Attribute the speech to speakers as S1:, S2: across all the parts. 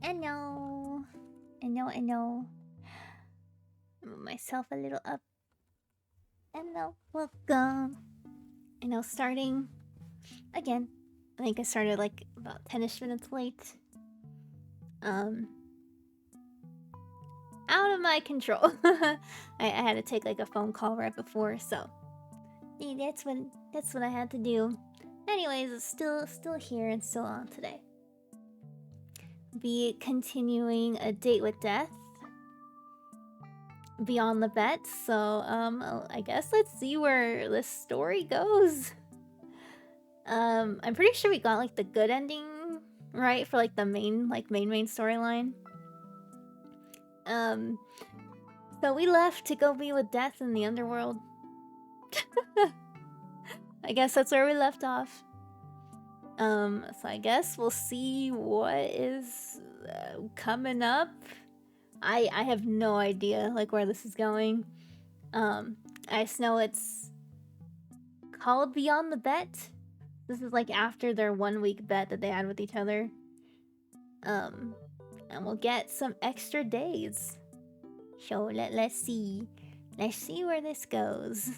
S1: I know. I know, I know. Move myself a little up. I know. Welcome. I know, starting again. I think I started like about 10ish minutes late. Um, out of my control. I had to take like a phone call right before, so yeah, that's what I had to do. Anyways, it's still here and still on today. Be continuing a date with death beyond the bet. So I guess let's see where this story goes. I'm pretty sure we got like the good ending right for like the main storyline. Um, so we left to go be with death in the underworld. I guess that's where we left off. So I guess we'll see what is coming up. I have no idea like where this is going. I just know it's called Beyond the Bet. This is like after their 1 week bet that they had with each other. Um, and we'll get some extra days. So let's see. Let's see where this goes.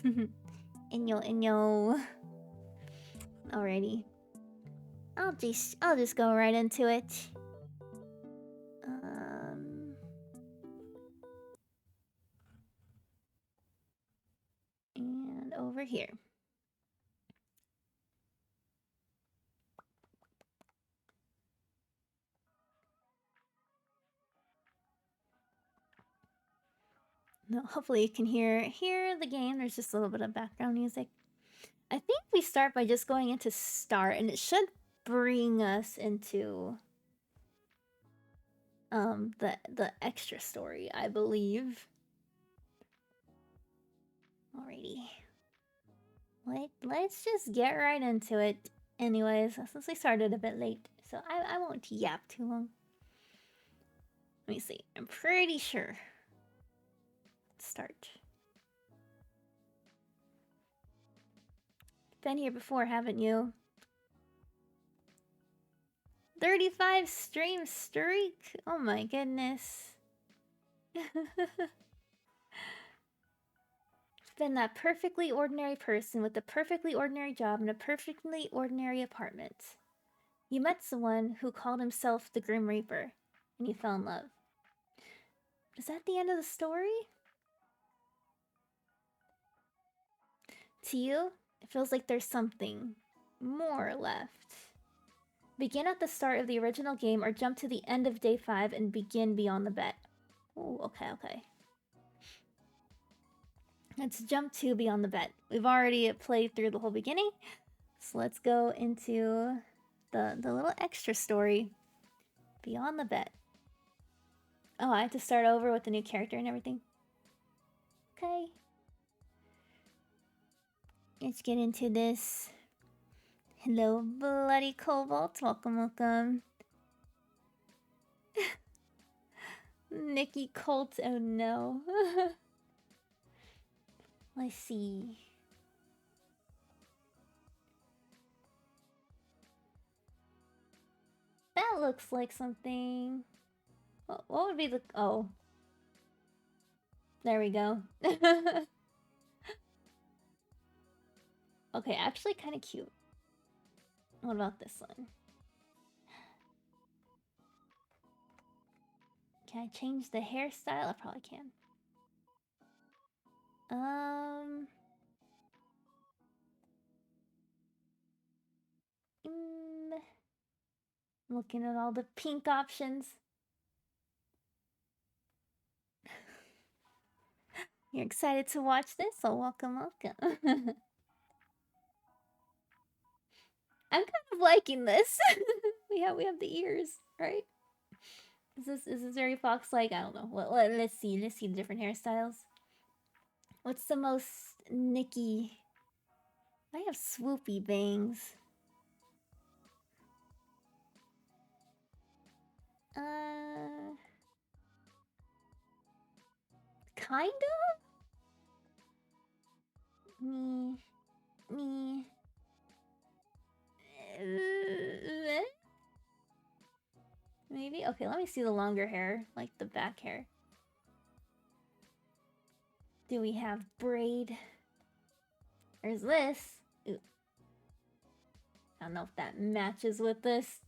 S1: Inyo. Alrighty. I'll just go right into it. And over here. No, hopefully you can hear the game. There's just a little bit of background music. I think we start by just going into start, and it should bring us into the extra story, I believe. Alrighty. Let's just get right into it. Anyways, since we started a bit late, so I won't yap too long. Let me see. I'm pretty sure. Let's start. Been here before, haven't you? 35 stream streak? Oh my goodness. Been that perfectly ordinary person with a perfectly ordinary job and a perfectly ordinary apartment. You met someone who called himself the Grim Reaper, and you fell in love. Is that the end of the story? To you, it feels like there's something more left. Begin at the start of the original game or jump to the end of day 5 and begin beyond the bet. Oh, okay. Let's jump to beyond the bet. We've already played through the whole beginning, so let's go into the little extra story. Beyond the bet. Oh, I have to start over with the new character and everything. Okay. Let's get into this. Hello, Bloody Cobalt. Welcome. Nikki Colt. Oh no. Let's see. That looks like something. What would be the... Oh. There we go. Okay, actually kind of cute. What about this one? Can I change the hairstyle? I probably can. Looking at all the pink options. You're excited to watch this? So welcome. I'm kind of liking this. we have the ears, right? Is this very Fox like? I don't know. Let's see the different hairstyles. What's the most Nikki? I have swoopy bangs. Kinda? Me. Maybe? Okay, let me see the longer hair, like the back hair. Do we have braid? There's this. Ooh. I don't know if that matches with this.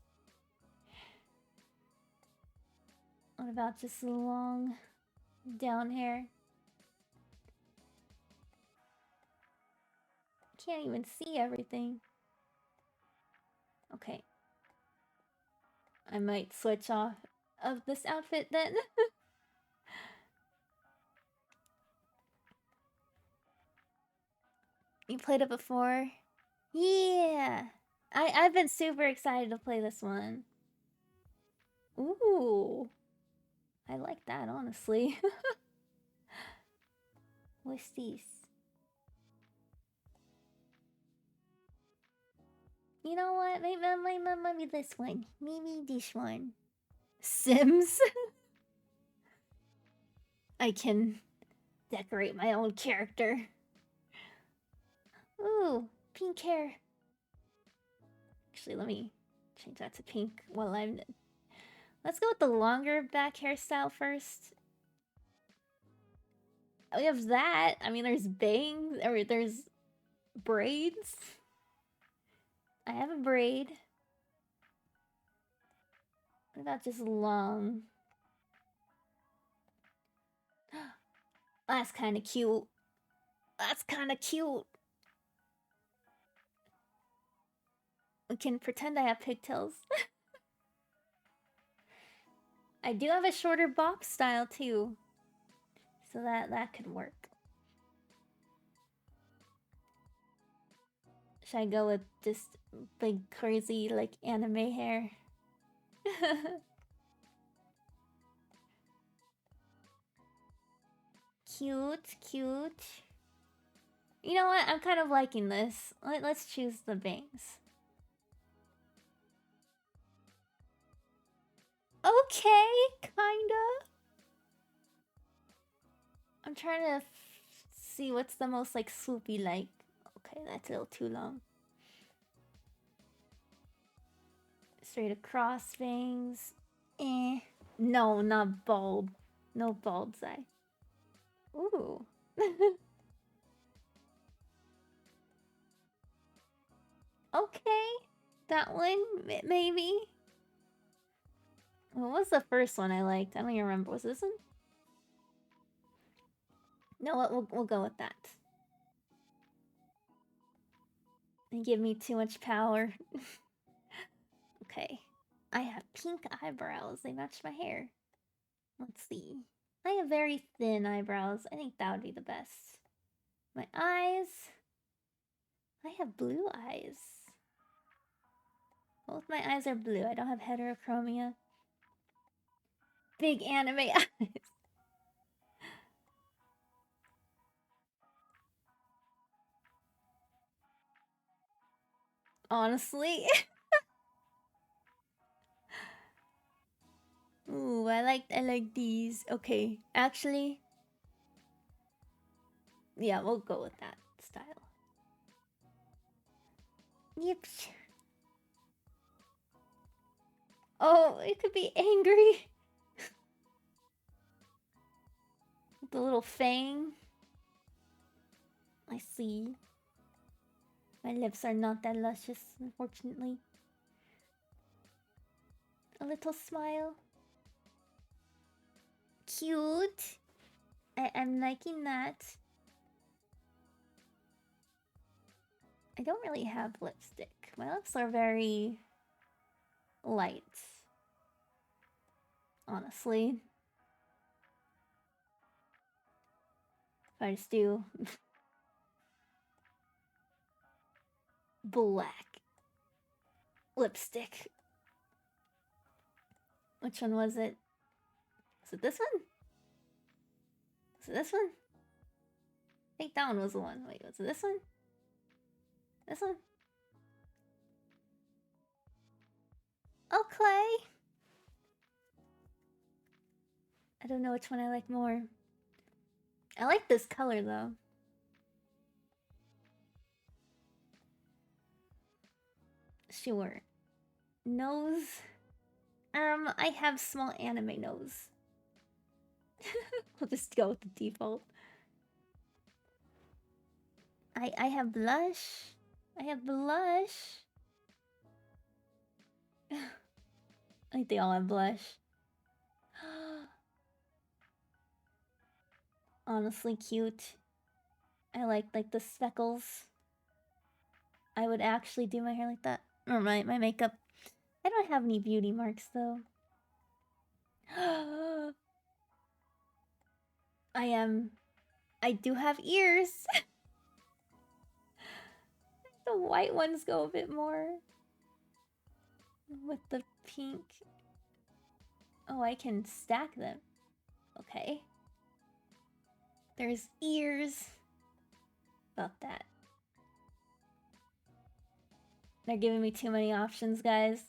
S1: What about just long down hair? Can't even see everything. Okay. I might switch off of this outfit then. You played it before? Yeah! I've been super excited to play this one. Ooh. I like that, honestly. What's this? You know what? Maybe this one. Maybe this one. Sims? I can decorate my own character. Ooh, pink hair. Actually, let me change that to pink while I'm... Let's go with the longer back hairstyle first. We have that. I mean, there's bangs, or there's braids. I have a braid. What about just long? That's kind of cute. That's kind of cute. We can pretend I have pigtails. I do have a shorter bob style too, so that could work. Should I go with just big crazy like anime hair? Cute, cute. You know what? I'm kind of liking this. Let's choose the bangs. Okay, kinda. I'm trying to see what's the most like swoopy like. Okay, that's a little too long. Straight across bangs. Eh. No, not bulb. No bulb's eye. Ooh. Okay. That one, maybe. What was the first one I liked? I don't even remember. Was this one? No, what? We'll go with that. They give me too much power. Okay. I have pink eyebrows. They match my hair. Let's see. I have very thin eyebrows. I think that would be the best. My eyes. I have blue eyes. Both my eyes are blue. I don't have heterochromia. Big anime eyes. Honestly. Ooh, I like these. Okay, actually, yeah, we'll go with that style. Yep. Oh, it could be angry. The little fang. I see. My lips are not that luscious, unfortunately. A little smile. Cute. I'm liking that. I don't really have lipstick. My lips are very light. Honestly. If I just do black lipstick. Which one was it? Was it this one? Was it this one? I think that one was the one. Wait, was it this one? This one? Oh, Clay! I don't know which one I like more. I like this color though. Sure. Nose. I have small anime nose. We'll just go with the default. I have blush. I have blush. I think they all have blush. Honestly cute. I like the speckles. I would actually do my hair like that. Or my makeup. I don't have any beauty marks though. I do have ears. The white ones go a bit more. With the pink. Oh, I can stack them. Okay. There's ears. About that. They're giving me too many options, guys.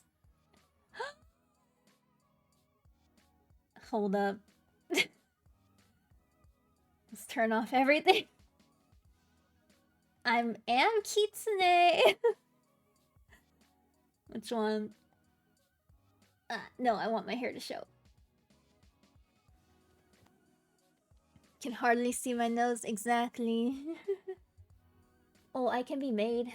S1: Hold up. Let's turn off everything. Am Kitsune. Which one? No, I want my hair to show. Can hardly see my nose exactly. Oh, I can be made.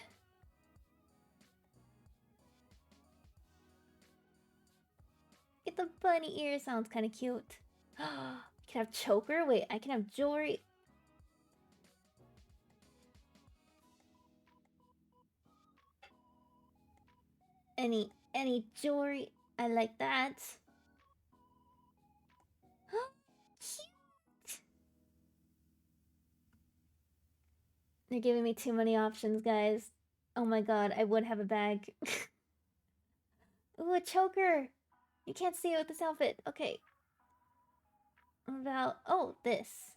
S1: Get the bunny ear, sounds kind of cute. I can have choker? Wait, I can have jewelry. Any jewelry. I like that. Cute. They're giving me too many options, guys. Oh my god, I would have a bag. Ooh, a choker! You can't see it with this outfit. Okay. About... Oh, this.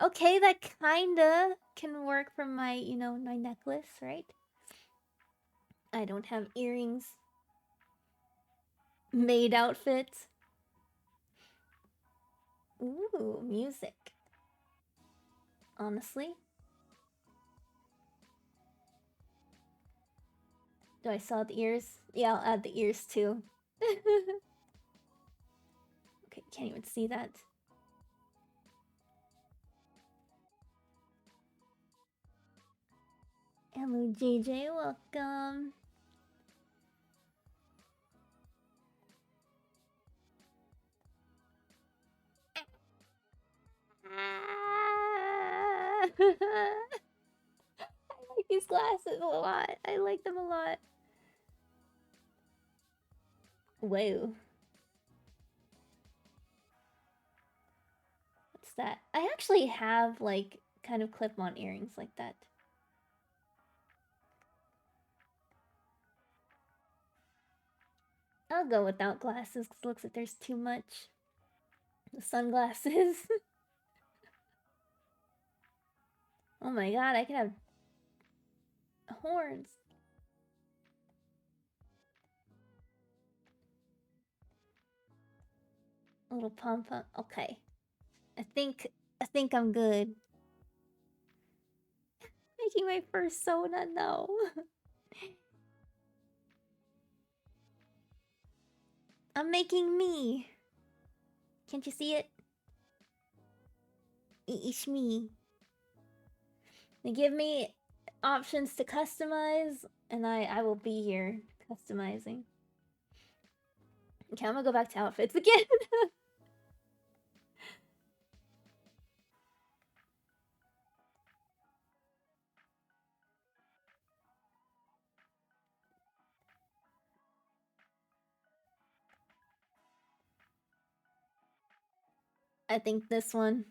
S1: Okay, that kinda can work for my, you know, my necklace, right? I don't have earrings. Maid outfit. Ooh, music. Honestly. Do I still have the ears? Yeah, I'll add the ears too. Okay, can't even see that. Hello, JJ, welcome. I like these glasses a lot. I like them a lot. Whoa. What's that? I actually have, like, kind of clip-on earrings like that. I'll go without glasses because it looks like there's too much. The sunglasses. Oh my god, I can have horns. A little pom-pom. Okay. I think I'm good. Making my first soda, no. I'm making me. Can't you see it? It's me. They give me options to customize, and I will be here customizing. Okay, I'm gonna go back to outfits again. I think this one.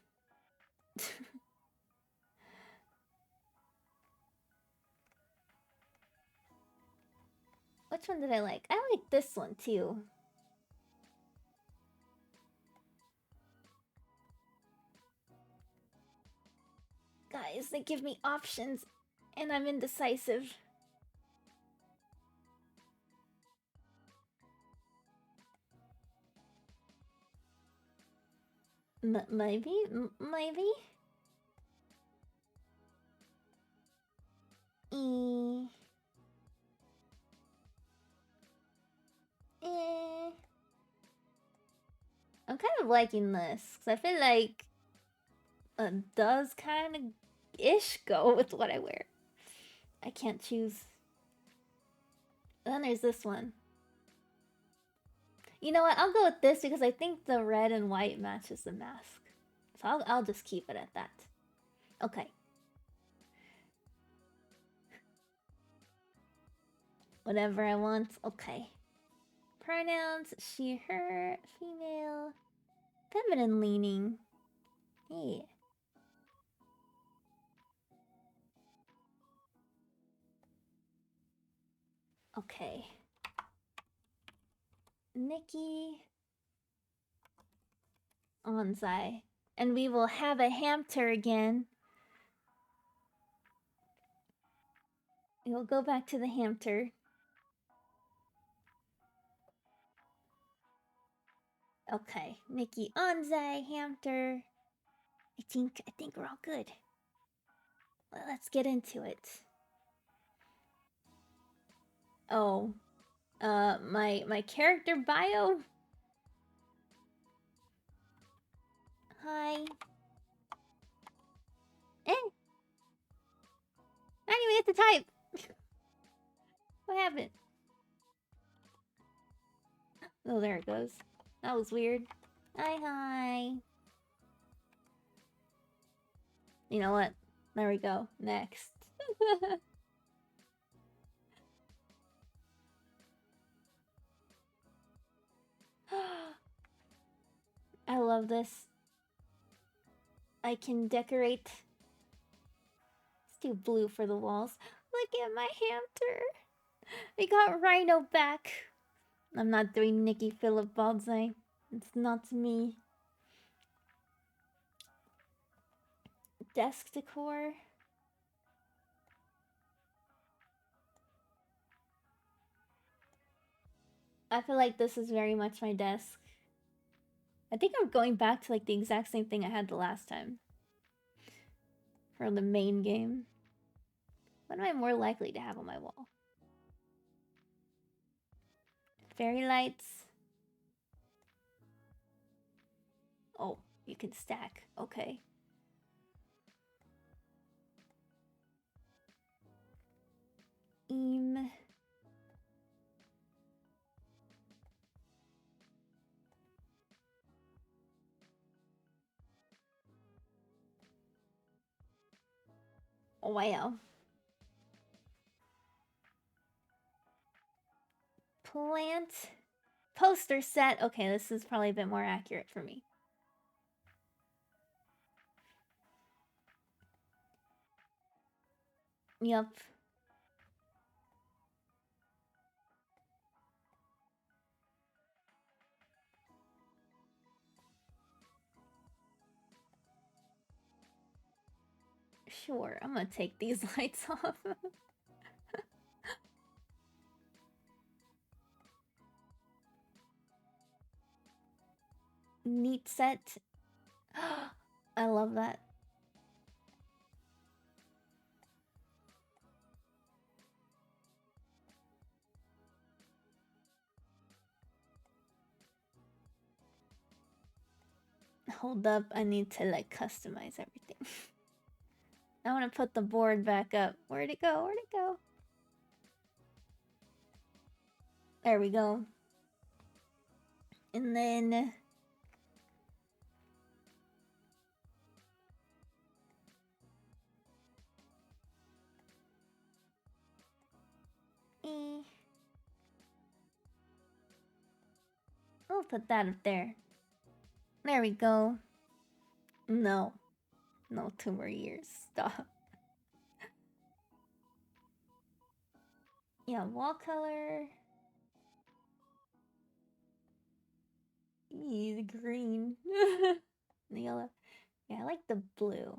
S1: Which one did I like? I like this one too. Guys, they give me options, and I'm indecisive. Maybe? Maybe? Eh. I'm kind of liking this because I feel like it does kind of ish go with what I wear. I can't choose. Then there's this one. You know what? I'll go with this because I think the red and white matches the mask. So I'll just keep it at that. Okay. Whatever I want. Okay. Pronouns: she, her, female, feminine leaning. Hey. Okay. Nikki Anzai. And we will have a hamster again. We will go back to the hamster. Okay. Nikki Anzai, hamster. I think we're all good. Well, let's get into it. Oh. My character bio? Hi. Eh. I didn't even get to type. What happened? Oh, there it goes. That was weird. Hi. You know what? There we go. Next. I love this. I can decorate. Let's do blue for the walls. Look at my hamster. We got Rhino back. I'm not doing Nikki Philip Baldzai. It's not me. Desk decor. I feel like this is very much my desk. I think I'm going back to like the exact same thing I had the last time. For the main game. What am I more likely to have on my wall? Fairy lights. Oh, you can stack. Okay. Eam. Oh, wow. Plant. Poster set. Okay, this is probably a bit more accurate for me. Yup. Sure, I'm gonna take these lights off. Neat set. I love that. Hold up, I need to like customize everything. I want to put the board back up. Where'd it go? Where'd it go? There we go. And then we'll put that up there. There we go. No. No, 2 more years. Stop. Yeah, wall color. Eee, the green. The yellow. Yeah, I like the blue.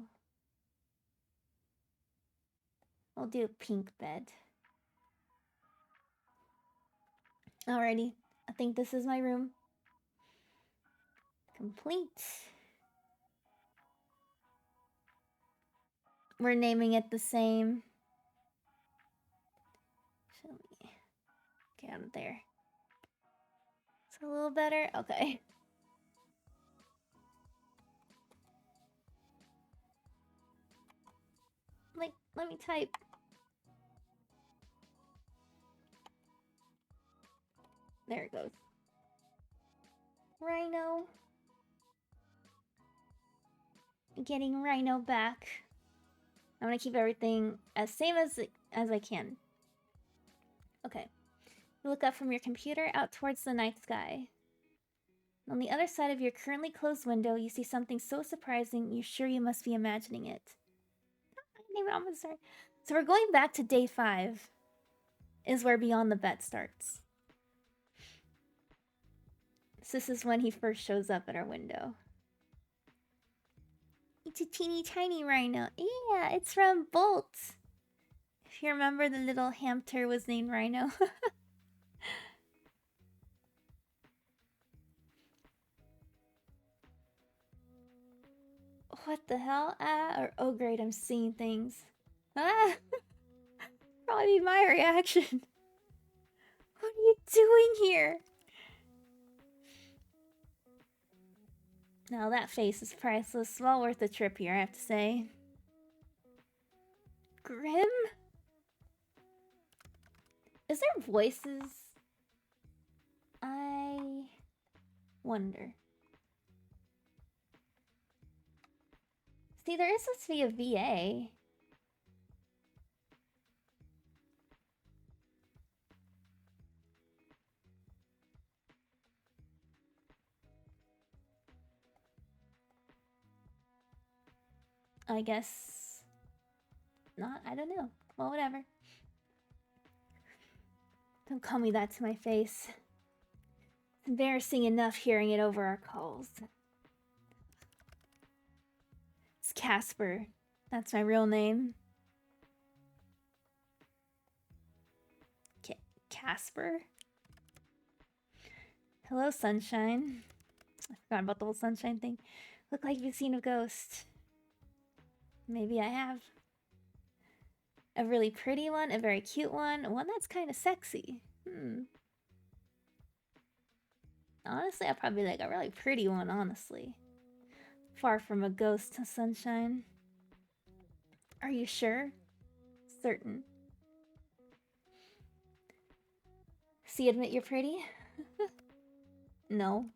S1: I'll do a pink bed. Alrighty. I think this is my room. Complete. We're naming it the same. Should we get out of there? It's a little better? Okay. let me type. There it goes. Rhino. Getting Rhino back. I'm gonna keep everything as same as I can. Okay. You look up from your computer out towards the night sky. On the other side of your currently closed window, you see something so surprising you're sure you must be imagining it. So we're going back to day 5. Is where Beyond the Bet starts. So this is when he first shows up at our window. It's a teeny tiny rhino. Yeah, it's from Bolt. If you remember, the little hamster was named Rhino. What the hell? Oh great, I'm seeing things. Ah! Probably be my reaction. What are you doing here? Now that face is priceless. Well worth the trip here, I have to say. Grim? Is there voices? I wonder. See, there is supposed to be a VA. I guess not. I don't know. Well, whatever. Don't call me that to my face. It's embarrassing enough hearing it over our calls. It's Casper. That's my real name. Casper? Hello, sunshine. I forgot about the whole sunshine thing. Look like you've seen a ghost. Maybe I have. A really pretty one, a very cute one that's kind of sexy. Honestly, I'd probably like a really pretty one, honestly. Far from a ghost, sunshine. Are you sure? Certain. So you admit you're pretty? No.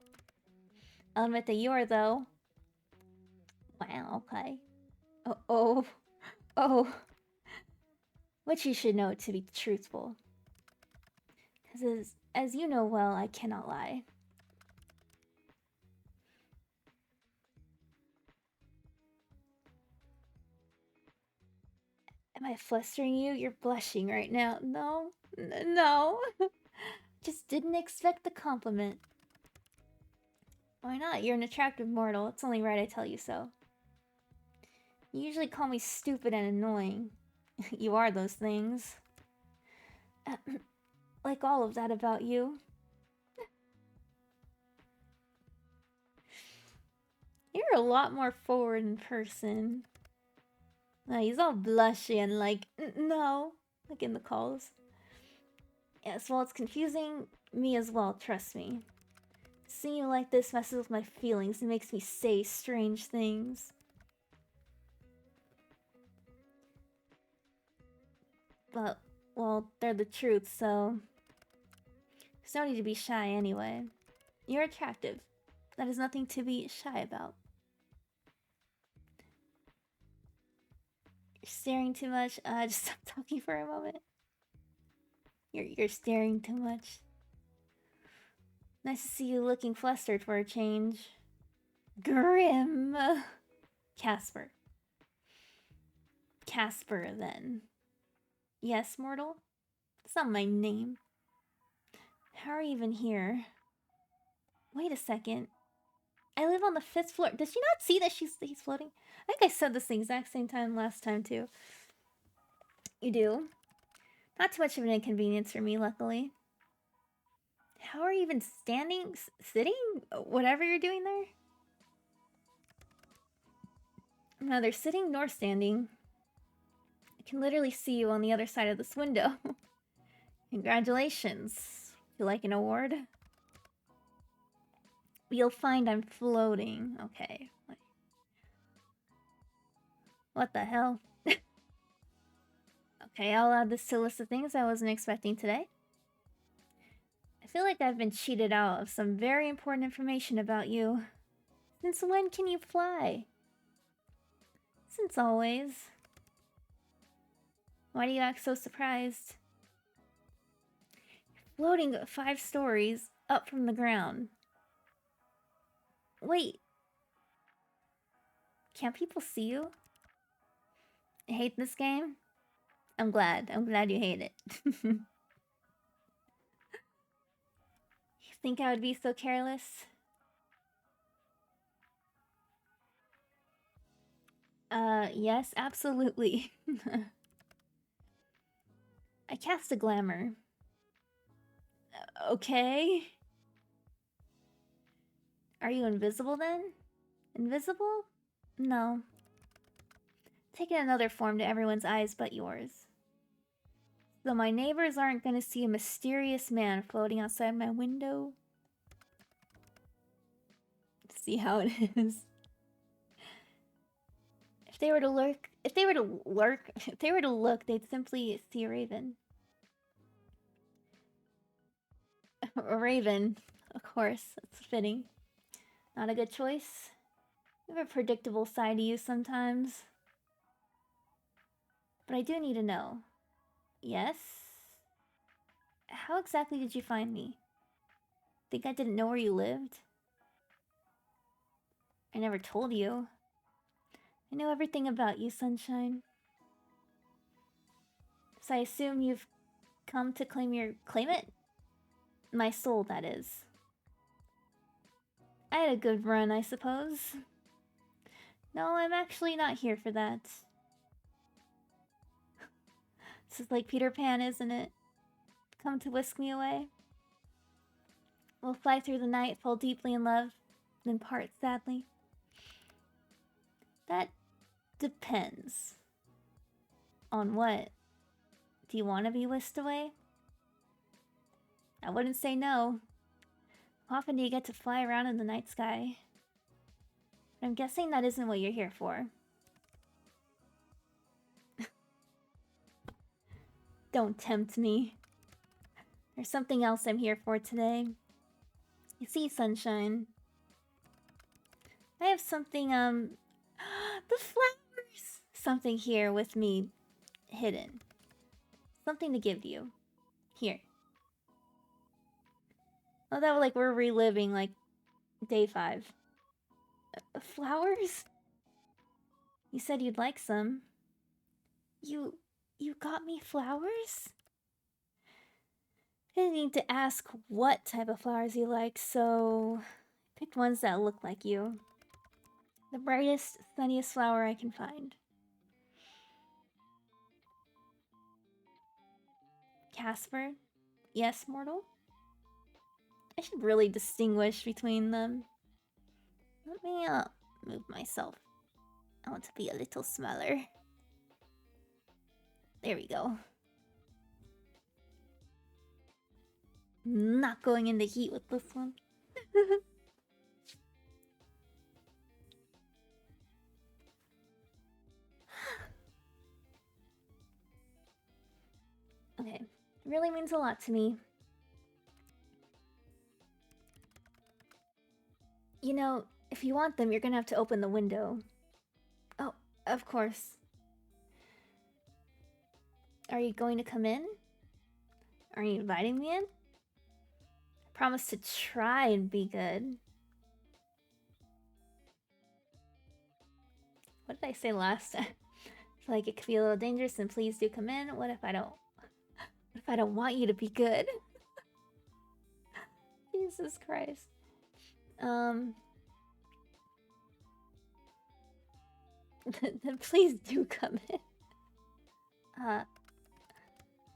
S1: I'll admit that you are, though. Wow, okay. Oh. Which you should know to be truthful. Because as you know well, I cannot lie. Am I flustering you? You're blushing right now. No. No. Just didn't expect the compliment. Why not? You're an attractive mortal. It's only right I tell you so. You usually call me stupid and annoying. You are those things. Like all of that about you. You're a lot more forward in person. He's all blushy and like, no. Like in the calls. Yes, well, it's confusing me as well, trust me. Seeing you like this messes with my feelings. It makes me say strange things. But, well, they're the truth, so... There's no need to be shy anyway. You're attractive. That is nothing to be shy about. You're staring too much. Just stop talking for a moment. You're staring too much. Nice to see you looking flustered for a change. Grim. Casper. Casper, then. Yes, mortal? It's not my name. How are you even here? Wait a second. I live on the 5th floor. Does she not see that he's floating? I think I said this the exact same time last time, too. You do? Not too much of an inconvenience for me, luckily. How are you even standing? Sitting? Whatever you're doing there? I'm neither sitting nor standing. I can literally see you on the other side of this window. Congratulations. You like an award? You'll find I'm floating. Okay. What the hell? Okay, I'll add this to a list of things I wasn't expecting today. I feel like I've been cheated out of some very important information about you. Since when can you fly? Since always. Why do you act so surprised? Floating 5 stories up from the ground. Wait. Can't people see you? I hate this game? I'm glad. I'm glad you hate it. You think I would be so careless? Yes, absolutely. I cast a glamour. Okay. Are you invisible then? Invisible? No. Taking another form to everyone's eyes but yours. Though my neighbors aren't gonna see a mysterious man floating outside my window. See how it is. If they were to look, they'd simply see a raven. A raven, of course, that's fitting. Not a good choice. You have a predictable side to you sometimes. But I do need to know. Yes? How exactly did you find me? Think I didn't know where you lived? I never told you. I know everything about you, Sunshine. So I assume you've come to claim it? My soul, that is. I had a good run, I suppose. No, I'm actually not here for that. This is like Peter Pan, isn't it? Come to whisk me away? We'll fly through the night, fall deeply in love, then part sadly. That depends. On what? Do you want to be whisked away? I wouldn't say no. How often do you get to fly around in the night sky? I'm guessing that isn't what you're here for. Don't tempt me. There's something else I'm here for today. You see, Sunshine. I have something, the flowers! Something here with me hidden. Something to give you. Here. Oh, that was like we're reliving, like, day 5. Flowers? You said you'd like some. You got me flowers? I didn't need to ask what type of flowers you like, so I picked ones that look like you. The brightest, sunniest flower I can find. Casper? Yes, mortal? I should really distinguish between them. Let me, move myself. I want to be a little smaller. There we go. Not going in the heat with this one. Okay, it really means a lot to me. You know, if you want them, you're gonna have to open the window. Oh, of course. Are you going to come in? Are you inviting me in? I promise to try and be good. What did I say last time? I feel like it could be a little dangerous, then please do come in. What if I don't want you to be good? Jesus Christ. Then please do come in.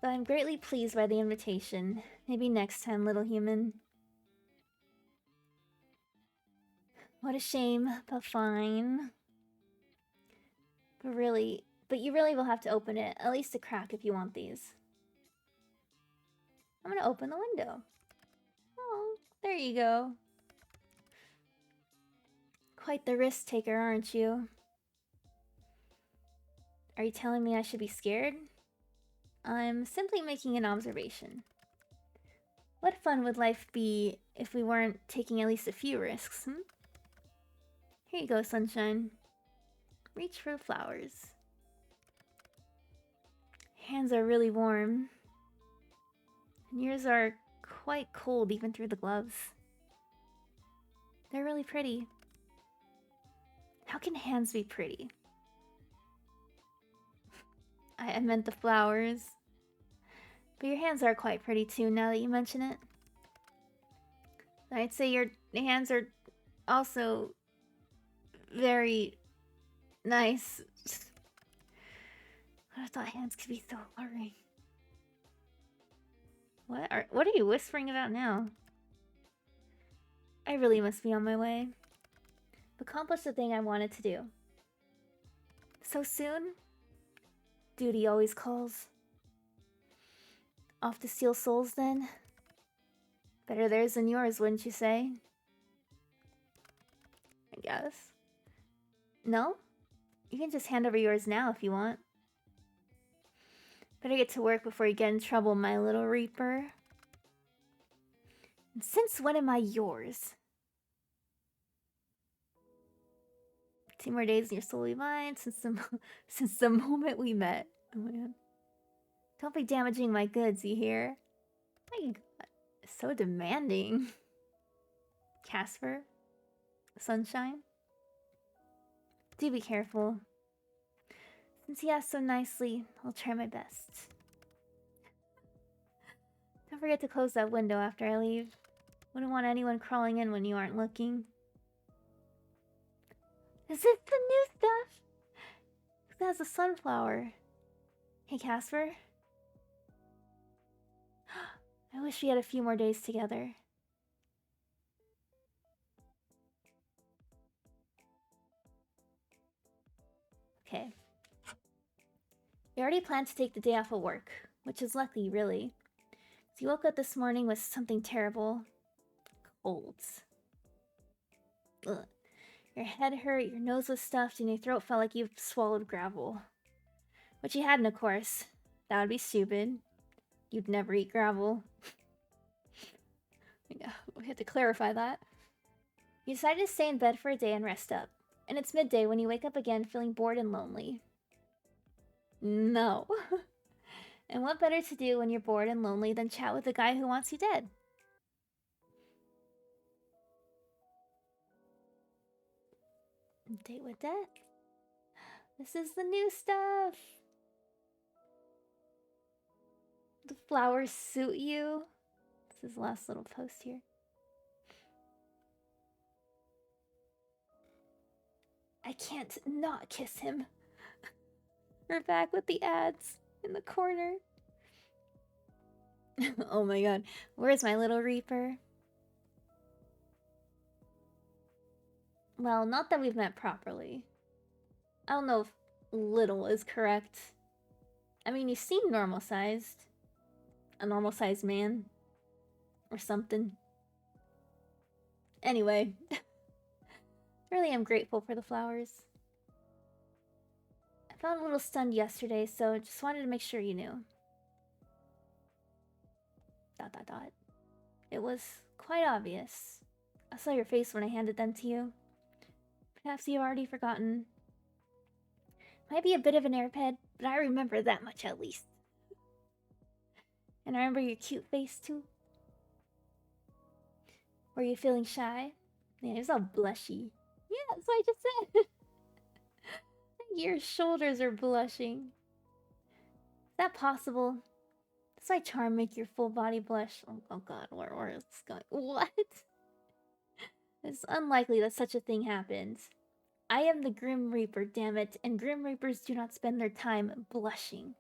S1: But I'm greatly pleased by the invitation. Maybe next time, little human. What a shame, but fine. But you really will have to open it, at least a crack if you want these. I'm gonna open the window. Oh, there you go. Quite the risk taker, aren't you? Are you telling me I should be scared? I'm simply making an observation. What fun would life be if we weren't taking at least a few risks, hmm? Here you go, sunshine. Reach for the flowers. Hands are really warm. And yours are quite cold even through the gloves. They're really pretty. How can hands be pretty? I meant the flowers. But your hands are quite pretty too, now that you mention it. I'd say your hands are also very nice. I thought hands could be so alluring. What are you whispering about now? I really must be on my way. Accomplished the thing I wanted to do. So soon? Duty always calls. Off to steal souls then? Better theirs than yours, wouldn't you say? I guess. No? You can just hand over yours now if you want. Better get to work before you get in trouble, my little reaper. And since when am I yours? 2 more days in your soul mine since the moment we met. Oh man. Don't be damaging my goods, you hear? My god, so demanding. Casper? Sunshine? Do be careful. Since he asked so nicely, I'll try my best. Don't forget to close that window after I leave. Wouldn't want anyone crawling in when you aren't looking. Is this the new stuff? That's a sunflower. Hey, Casper. I wish we had a few more days together. Okay. You already planned to take the day off of work, which is lucky, really. So you woke up this morning with something terrible. Colds. Ugh. Your head hurt, your nose was stuffed, and your throat felt like you've swallowed gravel. Which you hadn't, of course. That would be stupid. You'd never eat gravel. Yeah, we had to clarify that. You decided to stay in bed for a day and rest up. And it's midday when you wake up again feeling bored and lonely. No. And what better to do when you're bored and lonely than chat with the guy who wants you dead? Date with death? This is the new stuff! The flowers suit you? This is the last little post here. I can't not kiss him. We're back with the ads in the corner. Oh my god. Where's my little reaper? Well, not that we've met properly. I don't know if little is correct. I mean, you seem normal-sized. A normal-sized man. Or something. Anyway. I really am grateful for the flowers. I felt a little stunned yesterday, so just wanted to make sure you knew. ... It was quite obvious. I saw your face when I handed them to you. Perhaps you've already forgotten. Might be a bit of an airhead, but I remember that much at least. And I remember your cute face too. Were you feeling shy? Yeah, it was all blushy. Yeah, that's what I just said. Your shoulders are blushing. Is that possible? Does my charm make your full body blush? Oh god, where is this going? What? It's unlikely that such a thing happens. I am the Grim Reaper, damn it, and Grim Reapers do not spend their time blushing.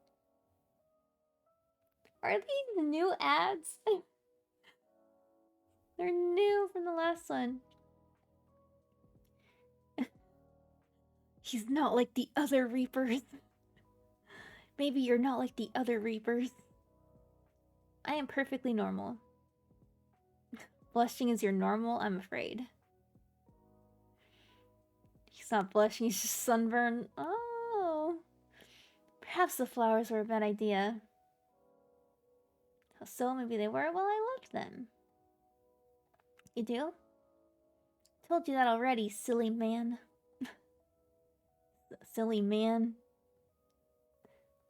S1: Are these new ads? They're new from the last one. He's not like the other Reapers. Maybe you're not like the other Reapers. I am perfectly normal. Blushing is your normal, I'm afraid. He's not blushing, he's just sunburned. Oh. Perhaps the flowers were a bad idea. So maybe they were? Well, I loved them. You do? Told you that already, silly man. Silly man.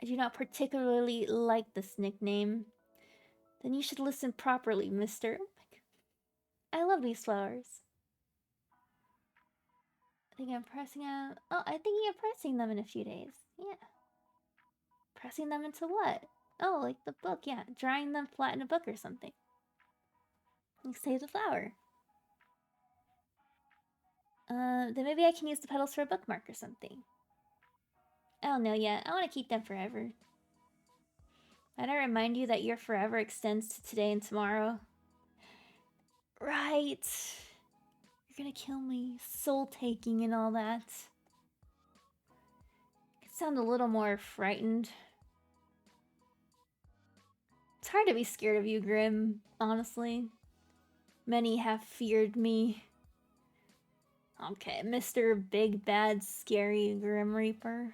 S1: I do not particularly like this nickname. Then you should listen properly, mister. I love these flowers. I think I'm pressing them. Oh, I think I'm pressing them in a few days. Yeah. Pressing them into what? Oh, like the book, yeah. Drying them flat in a book or something. You save the flower. Then maybe I can use the petals for a bookmark or something. I don't know yet. I want to keep them forever. Might I remind you that your forever extends to today and tomorrow? Right. You're gonna kill me. Soul-taking and all that. You sound a little more frightened. It's hard to be scared of you, Grim, honestly. Many have feared me. Okay, Mr. Big Bad Scary Grim Reaper.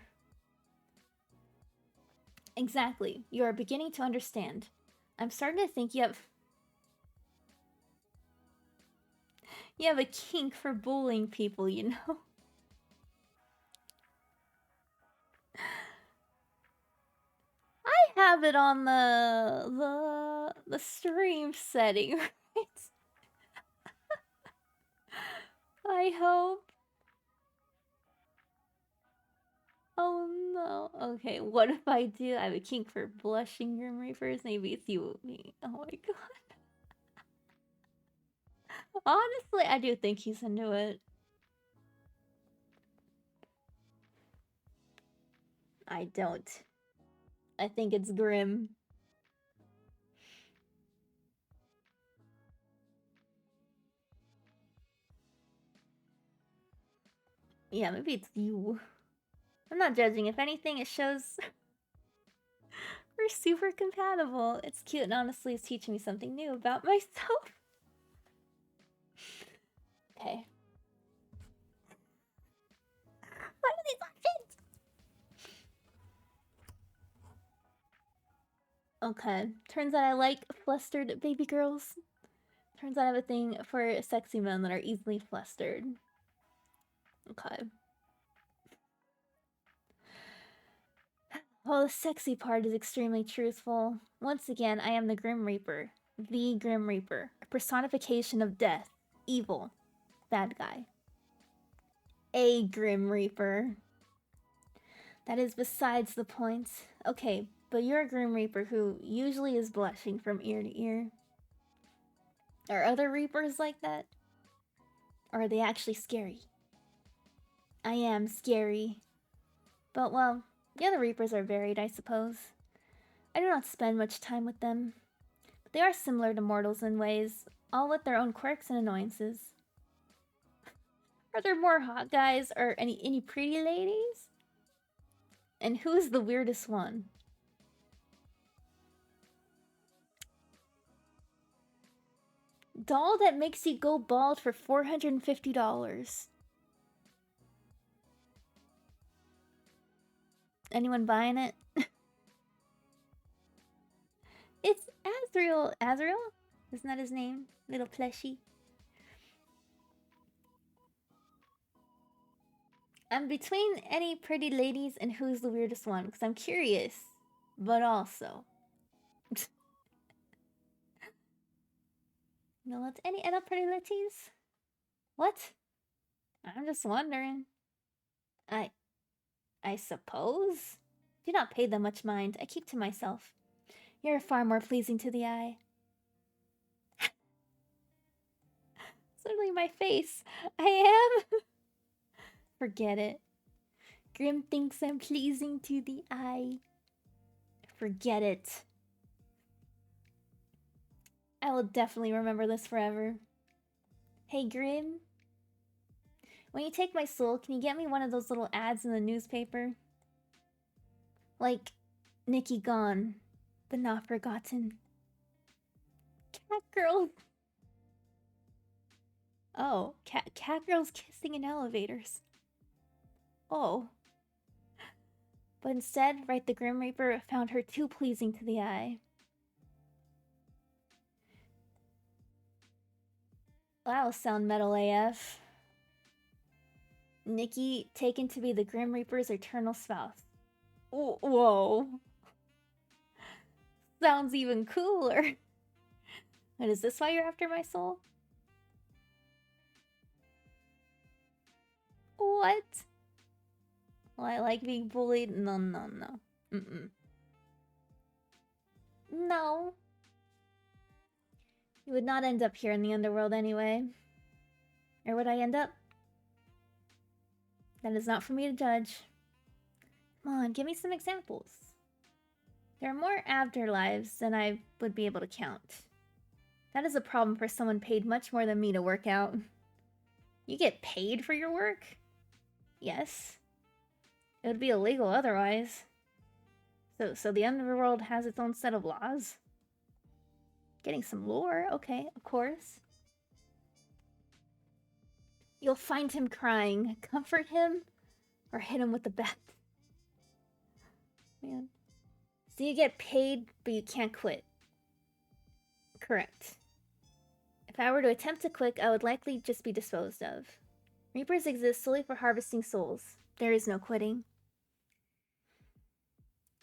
S1: Exactly. You are beginning to understand. I'm starting to think you have a kink for bullying people, you know? I have it on the stream setting, right? I hope. Oh no. Okay, what if I do? I have a kink for blushing Grim Reapers. Maybe it's you and me. Oh my god. Honestly, I do think he's into it. I don't. I think it's Grim. Yeah, maybe it's you. I'm not judging. If anything, it shows we're super compatible. It's cute and honestly it's teaching me something new about myself. Okay. What are these options? Okay. Turns out I like flustered baby girls. Turns out I have a thing for sexy men that are easily flustered. Okay. Well, the sexy part is extremely truthful. Once again, I am the Grim Reaper. The Grim Reaper. A personification of death. Evil. Bad guy. A Grim Reaper. That is besides the point. Okay, but you're a Grim Reaper who usually is blushing from ear to ear. Are other Reapers like that? Or are they actually scary? I am scary. But well, the other Reapers are varied, I suppose. I do not spend much time with them. But they are similar to mortals in ways, all with their own quirks and annoyances. Are there more hot guys or any pretty ladies? And who's the weirdest one? Doll that makes you go bald for $450. Anyone buying it? It's Azrael. Azrael? Isn't that his name? Little plushie. I'm between any pretty ladies and who's the weirdest one because I'm curious, but also. No, let's any pretty ladies? What? I'm just wondering. I suppose? Do not pay them much mind. I keep to myself. You're far more pleasing to the eye. Certainly my face. I am. Forget it. Grim thinks I'm pleasing to the eye. Forget it. I will definitely remember this forever. Hey, Grim. When you take my soul, can you get me one of those little ads in the newspaper? Like, Nikki gone, but not forgotten. Cat girl. Oh, cat girls kissing in elevators. Oh. But instead, write the Grim Reaper found her too pleasing to the eye. That'll sound metal AF. Nikki taken to be the Grim Reaper's eternal spouse. Whoa. Sounds even cooler. And is this why you're after my soul? What? Well, I like being bullied? No. Mm-mm. No. You would not end up here in the underworld anyway. Or would I end up? That is not for me to judge. Come on, give me some examples. There are more afterlives than I would be able to count. That is a problem for someone paid much more than me to work out. You get paid for your work? Yes. It would be illegal otherwise. So the underworld has its own set of laws? Getting some lore? Okay, of course. You'll find him crying. Comfort him, or hit him with the bat. Man. So you get paid, but you can't quit. Correct. If I were to attempt to quit, I would likely just be disposed of. Reapers exist solely for harvesting souls. There is no quitting.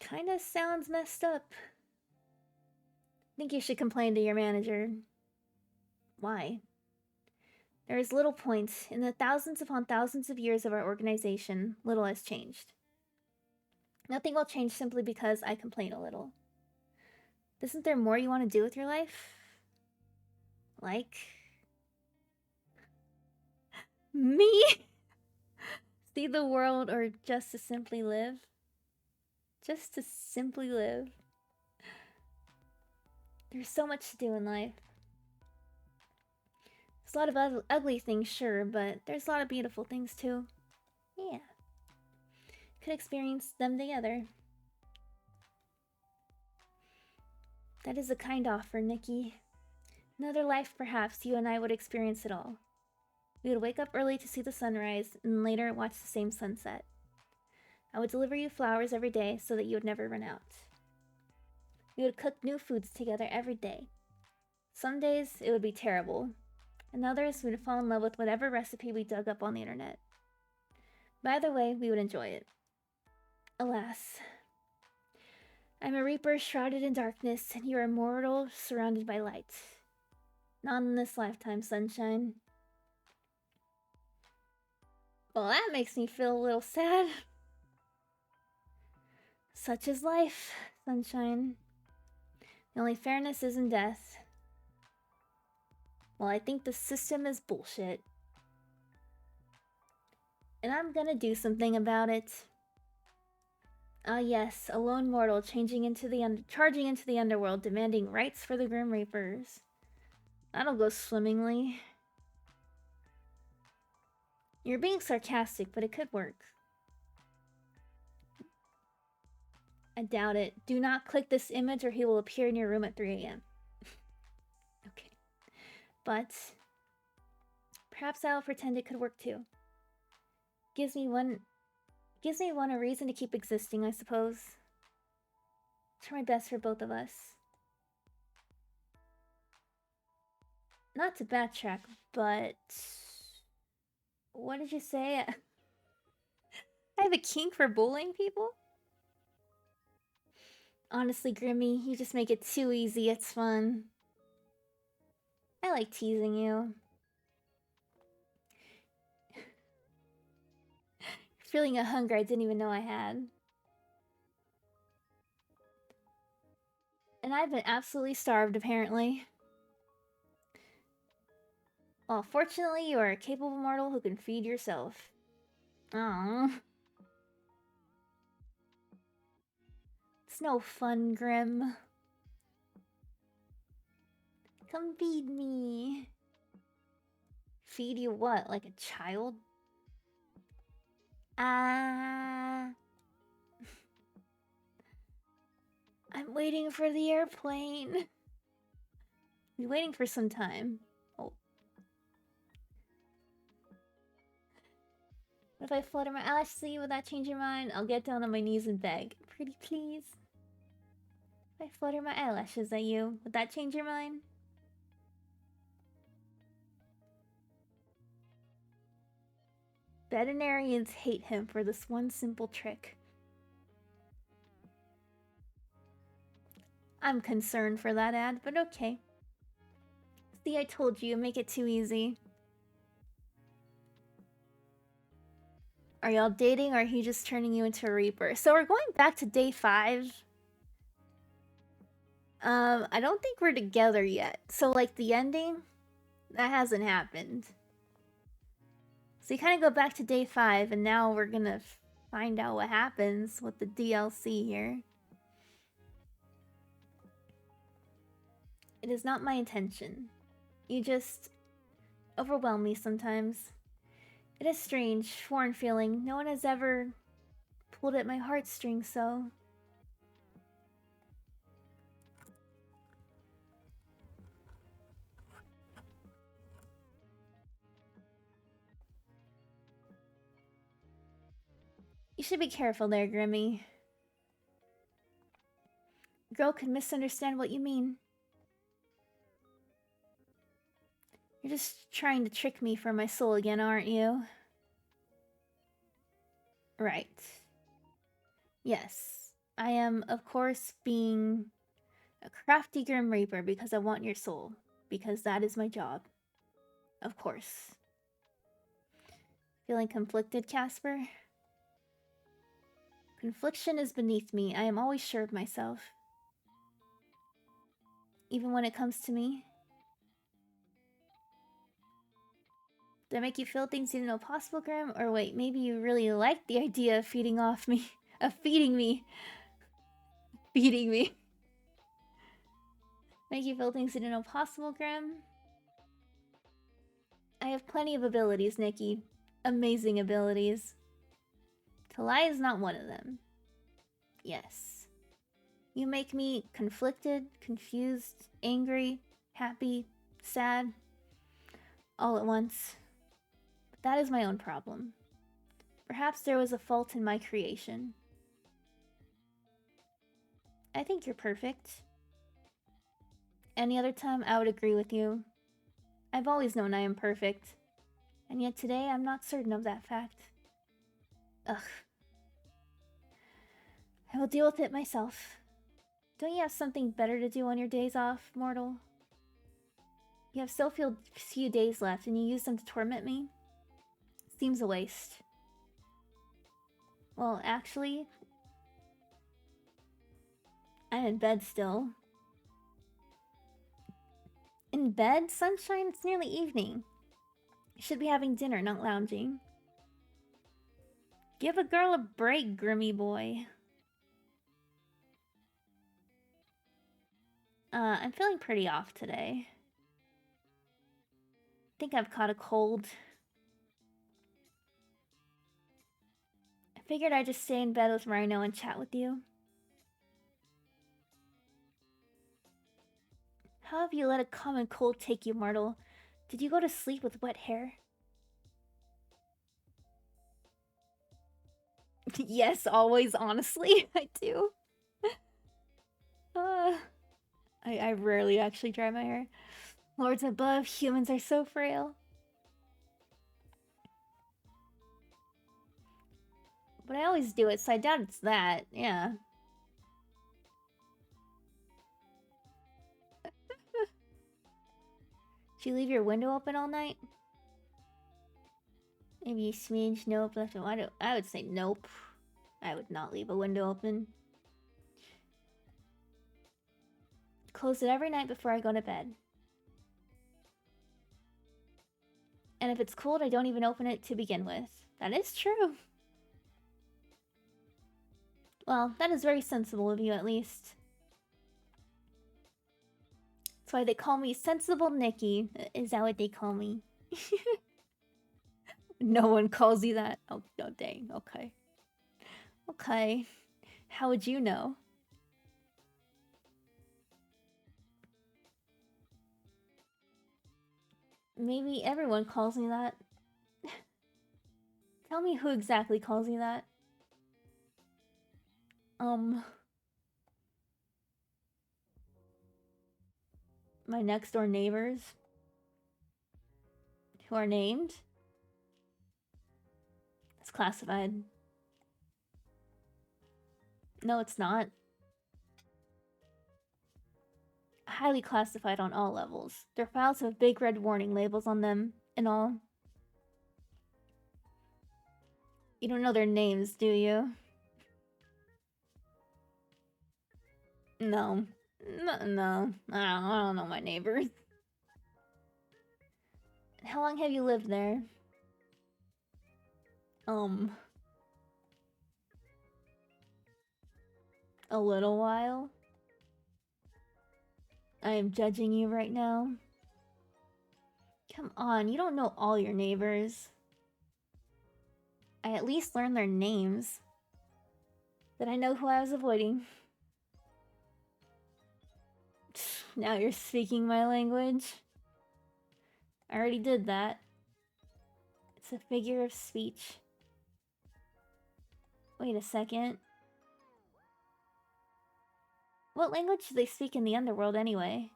S1: Kinda sounds messed up. I think you should complain to your manager. Why? There is little point. In the thousands upon thousands of years of our organization, little has changed. Nothing will change simply because I complain a little. Isn't there more you want to do with your life? Like... me? See the world, or just to simply live? Just to simply live. There's so much to do in life. There's a lot of ugly things, sure, but there's a lot of beautiful things too. Yeah. Could experience them together. That is a kind offer, Nikki. Another life, perhaps, you and I would experience it all. We would wake up early to see the sunrise, and later watch the same sunset. I would deliver you flowers every day so that you would never run out. We would cook new foods together every day. Some days, it would be terrible. And others, we would fall in love with whatever recipe we dug up on the internet. But either way, we would enjoy it. Alas. I'm a reaper shrouded in darkness, and you are mortal surrounded by light. Not in this lifetime, sunshine. Well, that makes me feel a little sad. Such is life, sunshine. The only fairness is in death. Well, I think the system is bullshit. And I'm gonna do something about it. Ah yes, a lone mortal charging into the underworld, demanding rights for the Grim Reapers. That'll go swimmingly. You're being sarcastic, but it could work. I doubt it. Do not click this image or he will appear in your room at 3 AM. Okay. But perhaps I'll pretend it could work too. Gives me one a reason to keep existing, I suppose. Try my best for both of us. Not to backtrack, but... what did you say? I have a kink for bullying people? Honestly, Grimmy, you just make it too easy, it's fun. I like teasing you. Feeling a hunger I didn't even know I had. And I've been absolutely starved, apparently. Well, fortunately, you are a capable mortal who can feed yourself. Aww. It's no fun, Grim. Come feed me. Feed you what, like a child? I'm waiting for the airplane. Be waiting for some time. Oh. What if I flutter my eyelashes at you? Would that change your mind? I'll get down on my knees and beg. Pretty please. If I flutter my eyelashes at you, would that change your mind? Veterinarians hate him for this one simple trick. I'm concerned for that ad, but okay. See, I told you, make it too easy. Are y'all dating or are he just turning you into a Reaper? So we're going back to day 5. I don't think we're together yet. So like the ending, that hasn't happened. So you kind of go back to day 5 and now we're gonna find out what happens with the DLC here. It is not my intention. You just overwhelm me sometimes. It is strange, foreign feeling. No one has ever pulled at my heartstrings so. You should be careful there, Grimmy. Girl could misunderstand what you mean. You're just trying to trick me for my soul again, aren't you? Right. Yes. I am, of course, being a crafty Grim Reaper because I want your soul. Because that is my job. Of course. Feeling conflicted, Casper? Confliction is beneath me. I am always sure of myself. Even when it comes to me. Did I make you feel things you didn't know possible, Grim? Or wait, maybe you really like the idea of feeding off me. Of feeding me. Feeding me. Make you feel things you didn't know possible, Grim? I have plenty of abilities, Nikki. Amazing abilities. To lie is not one of them. Yes. You make me conflicted, confused, angry, happy, sad, all at once. But that is my own problem. Perhaps there was a fault in my creation. I think you're perfect. Any other time, I would agree with you. I've always known I am perfect. And yet today, I'm not certain of that fact. Ugh. I will deal with it myself. Don't you have something better to do on your days off, mortal? You have so few days left and you use them to torment me? Seems a waste. Well, actually, I'm in bed still. In bed? Sunshine? It's nearly evening. You should be having dinner, not lounging. Give a girl a break, Grimmy boy. I'm feeling pretty off today. I think I've caught a cold. I figured I'd just stay in bed with Rhino and chat with you. How have you let a common cold take you, mortal? Did you go to sleep with wet hair? Yes, always, honestly, I do. I rarely actually dry my hair. Lords above, humans are so frail. But I always do it, so I doubt it's that, yeah. Did you leave your window open all night? Maybe a smidge, nope. I would say nope. I would not leave a window open. Close it every night before I go to bed. And if it's cold, I don't even open it to begin with. That is true. Well, that is very sensible of you, at least. That's why they call me Sensible Nikki. Is that what they call me? No one calls you that. Oh, oh dang. Okay. Okay. How would you know? Maybe everyone calls me that. Tell me who exactly calls me that. My next door neighbors who are named. classified. No, it's not. Highly classified on all levels. Their files have big red warning labels on them and all. You don't know their names, do you? No. No. I don't know my neighbors. How long have you lived there? A little while? I am judging you right now. Come on, you don't know all your neighbors. I at least learned their names. Did I know who I was avoiding? Now you're speaking my language. I already did that. It's a figure of speech. Wait a second. What language do they speak in the underworld anyway?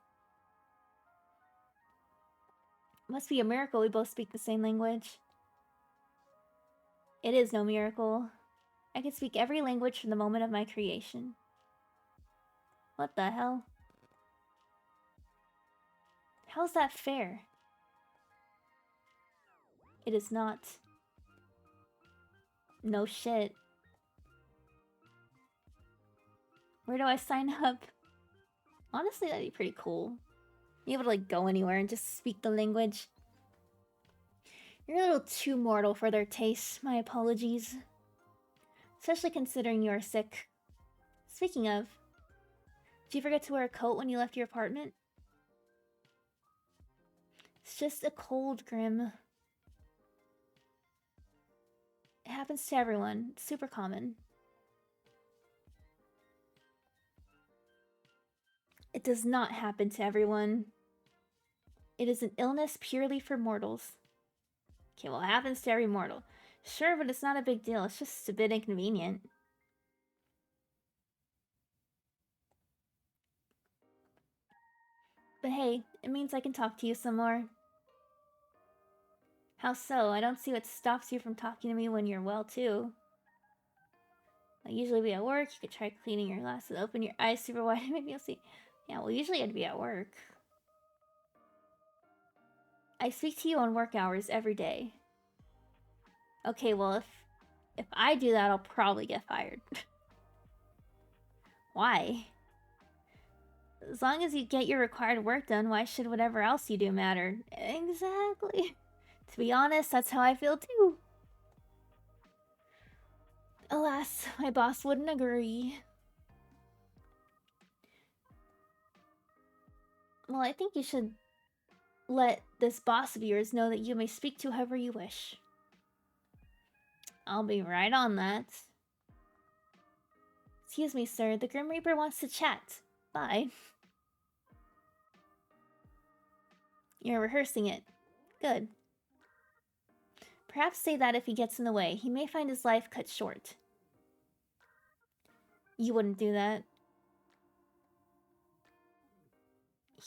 S1: Must be a miracle we both speak the same language. It is no miracle. I can speak every language from the moment of my creation. What the hell? How's that fair? It is not. No shit. Where do I sign up? Honestly, that'd be pretty cool. Be able to like go anywhere and just speak the language. You're a little too mortal for their taste, my apologies. Especially considering you are sick. Speaking of, did you forget to wear a coat when you left your apartment? It's just a cold, Grim. It happens to everyone. It's super common. It does not happen to everyone. It is an illness purely for mortals. Okay, well, it happens to every mortal. Sure, but it's not a big deal. It's just a bit inconvenient. But hey, it means I can talk to you some more. How so? I don't see what stops you from talking to me when you're well, too. I'll usually be at work. You could try cleaning your glasses. Open your eyes super wide and maybe you'll see. Yeah, well, usually I'd be at work. I speak to you on work hours every day. Okay, well, if I do that, I'll probably get fired. Why? As long as you get your required work done, why should whatever else you do matter? Exactly. To be honest, that's how I feel too. Alas, my boss wouldn't agree. Well, I think you should let this boss of yours know that you may speak to whoever you wish. I'll be right on that. Excuse me, sir. The Grim Reaper wants to chat. Bye. You're rehearsing it. Good. Perhaps say that if he gets in the way. He may find his life cut short. You wouldn't do that.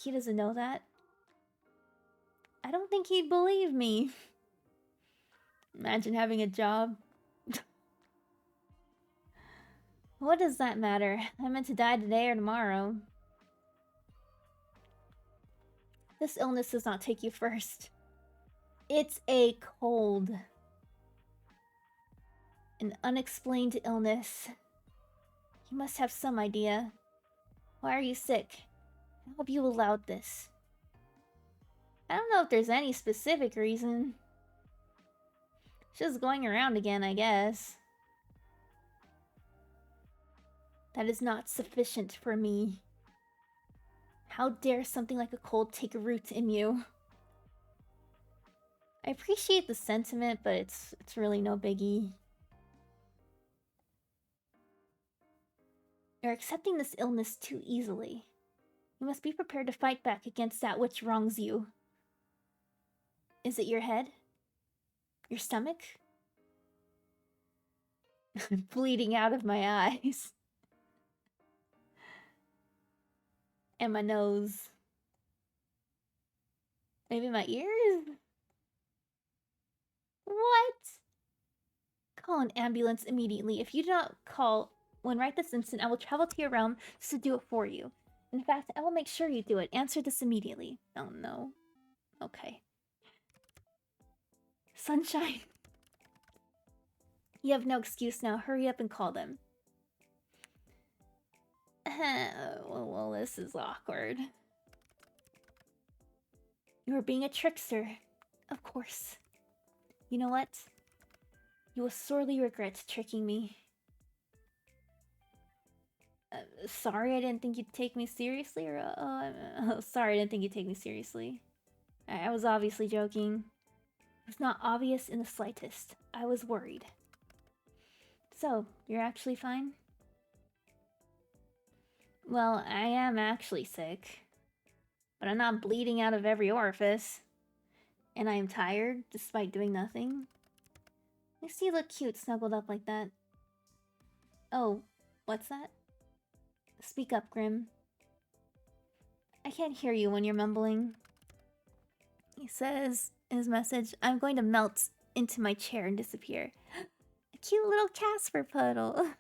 S1: He doesn't know that. I don't think he'd believe me. Imagine having a job. What does that matter? I'm meant to die today or tomorrow. This illness does not take you first. It's a cold. An unexplained illness. You must have some idea. Why are you sick? How have you allowed this? I don't know if there's any specific reason. It's just going around again, I guess. That is not sufficient for me. How dare something like a cold take root in you? I appreciate the sentiment, but it's really no biggie. You're accepting this illness too easily. You must be prepared to fight back against that which wrongs you. Is it your head? Your stomach? Bleeding out of my eyes. And my nose. Maybe my ears? What? Call an ambulance immediately. If you do not call when right this instant, I will travel to your realm just to do it for you. In fact, I will make sure you do it. Answer this immediately. Oh no. Okay. Sunshine. You have no excuse now. Hurry up and call them. Well, this is awkward. You are being a trickster. Of course. You know what? You will sorely regret tricking me. Sorry, I didn't think you'd take me seriously, or sorry, I didn't think you'd take me seriously. I was obviously joking. It was not obvious in the slightest. I was worried. So, you're actually fine? Well, I am actually sick. But I'm not bleeding out of every orifice. And I am tired, despite doing nothing. I see you look cute snuggled up like that. Oh, what's that? Speak up, Grim. I can't hear you when you're mumbling. He says in his message, I'm going to melt into my chair and disappear. A cute little Casper puddle.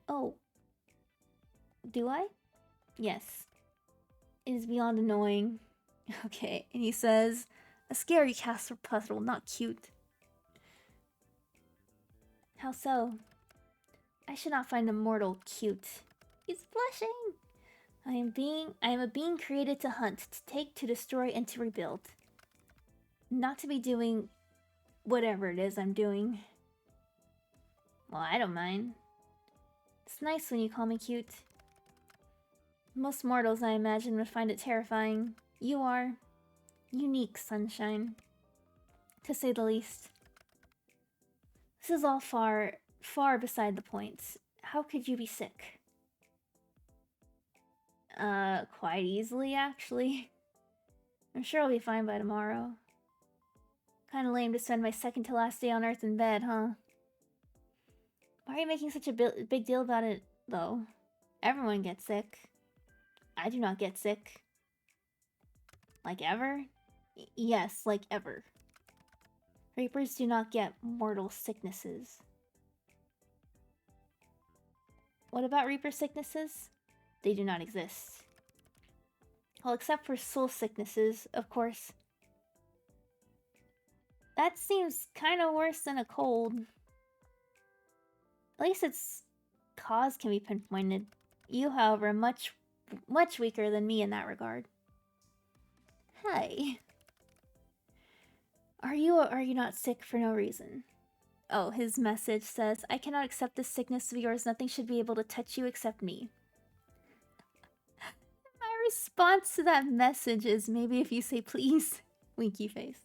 S1: Oh. Do I? Yes. It is beyond annoying. Okay, and he says, a scary Casper puddle, not cute. How so? I should not find a mortal cute. He's blushing! I am a being created to hunt, to take, to destroy, and to rebuild. Not to be doing whatever it is I'm doing. Well, I don't mind. It's nice when you call me cute. Most mortals, I imagine, would find it terrifying. You are unique, Sunshine. To say the least. This is all far beside the point. How could you be sick? Quite easily, actually. I'm sure I'll be fine by tomorrow. Kinda lame to spend my second to last day on Earth in bed, huh? Why are you making such a big deal about it, though? Everyone gets sick. I do not get sick. Like ever? Yes, like ever. Reapers do not get mortal sicknesses. What about Reaper sicknesses? They do not exist. Well, except for soul sicknesses, of course. That seems kind of worse than a cold. At least its cause can be pinpointed. You, however, are much weaker than me in that regard. Hey. Are you or are you not sick for no reason? Oh, his message says, I cannot accept this sickness of yours. Nothing should be able to touch you except me. My response to that message is maybe if you say please. Winky face.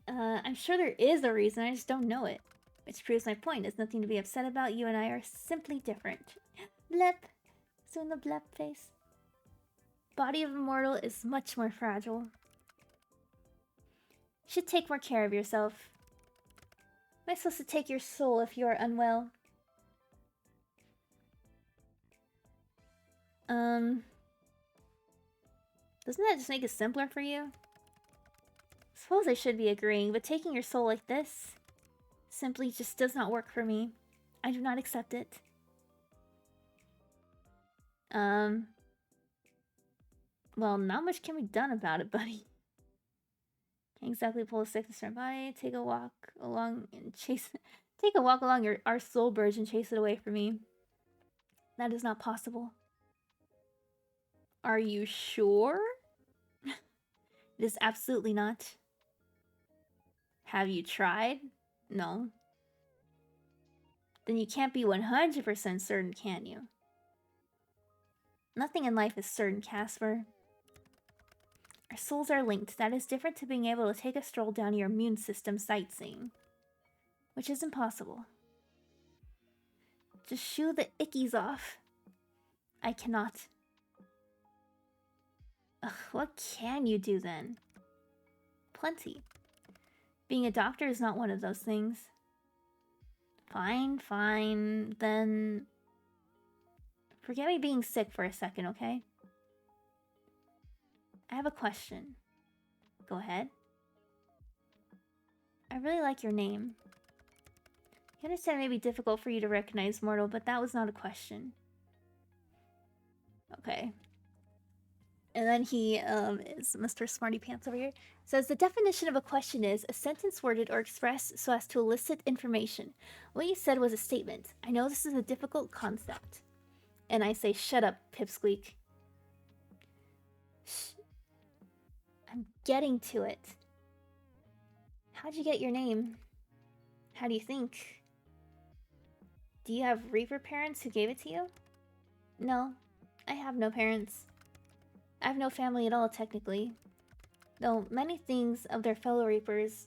S1: I'm sure there is a reason, I just don't know it. Which proves my point. There's nothing to be upset about. You and I are simply different. Blep. Soon the blep face. Body of a mortal is much more fragile. You should take more care of yourself. Am I supposed to take your soul if you are unwell? Doesn't that just make it simpler for you? Suppose I should be agreeing, but taking your soul like this simply just does not work for me. I do not accept it. Well, not much can be done about it, buddy. Can't exactly pull a sickness from my body. Take a walk along and chase it. Take a walk along our soul bridge and chase it away from me. That is not possible. Are you sure? It is absolutely not. Have you tried? No. Then you can't be 100% certain, can you? Nothing in life is certain, Casper. Our souls are linked. That is different to being able to take a stroll down your immune system sightseeing. Which is impossible. Just shoo the ickies off. I cannot. Ugh, what can you do then? Plenty. Being a doctor is not one of those things. Fine, then... Forget me being sick for a second, okay? I have a question. Go ahead. I really like your name. I understand it may be difficult for you to recognize mortal, but that was not a question. Okay. And then he, is Mr. Smarty Pants over here, says the definition of a question is a sentence worded or expressed so as to elicit information. What you said was a statement. I know this is a difficult concept. And I say, shut up, Pipsqueak. Shh. I'm getting to it. How'd you get your name? How do you think? Do you have Reaper parents who gave it to you? No, I have no parents. I have no family at all, technically. Though many think of their fellow Reapers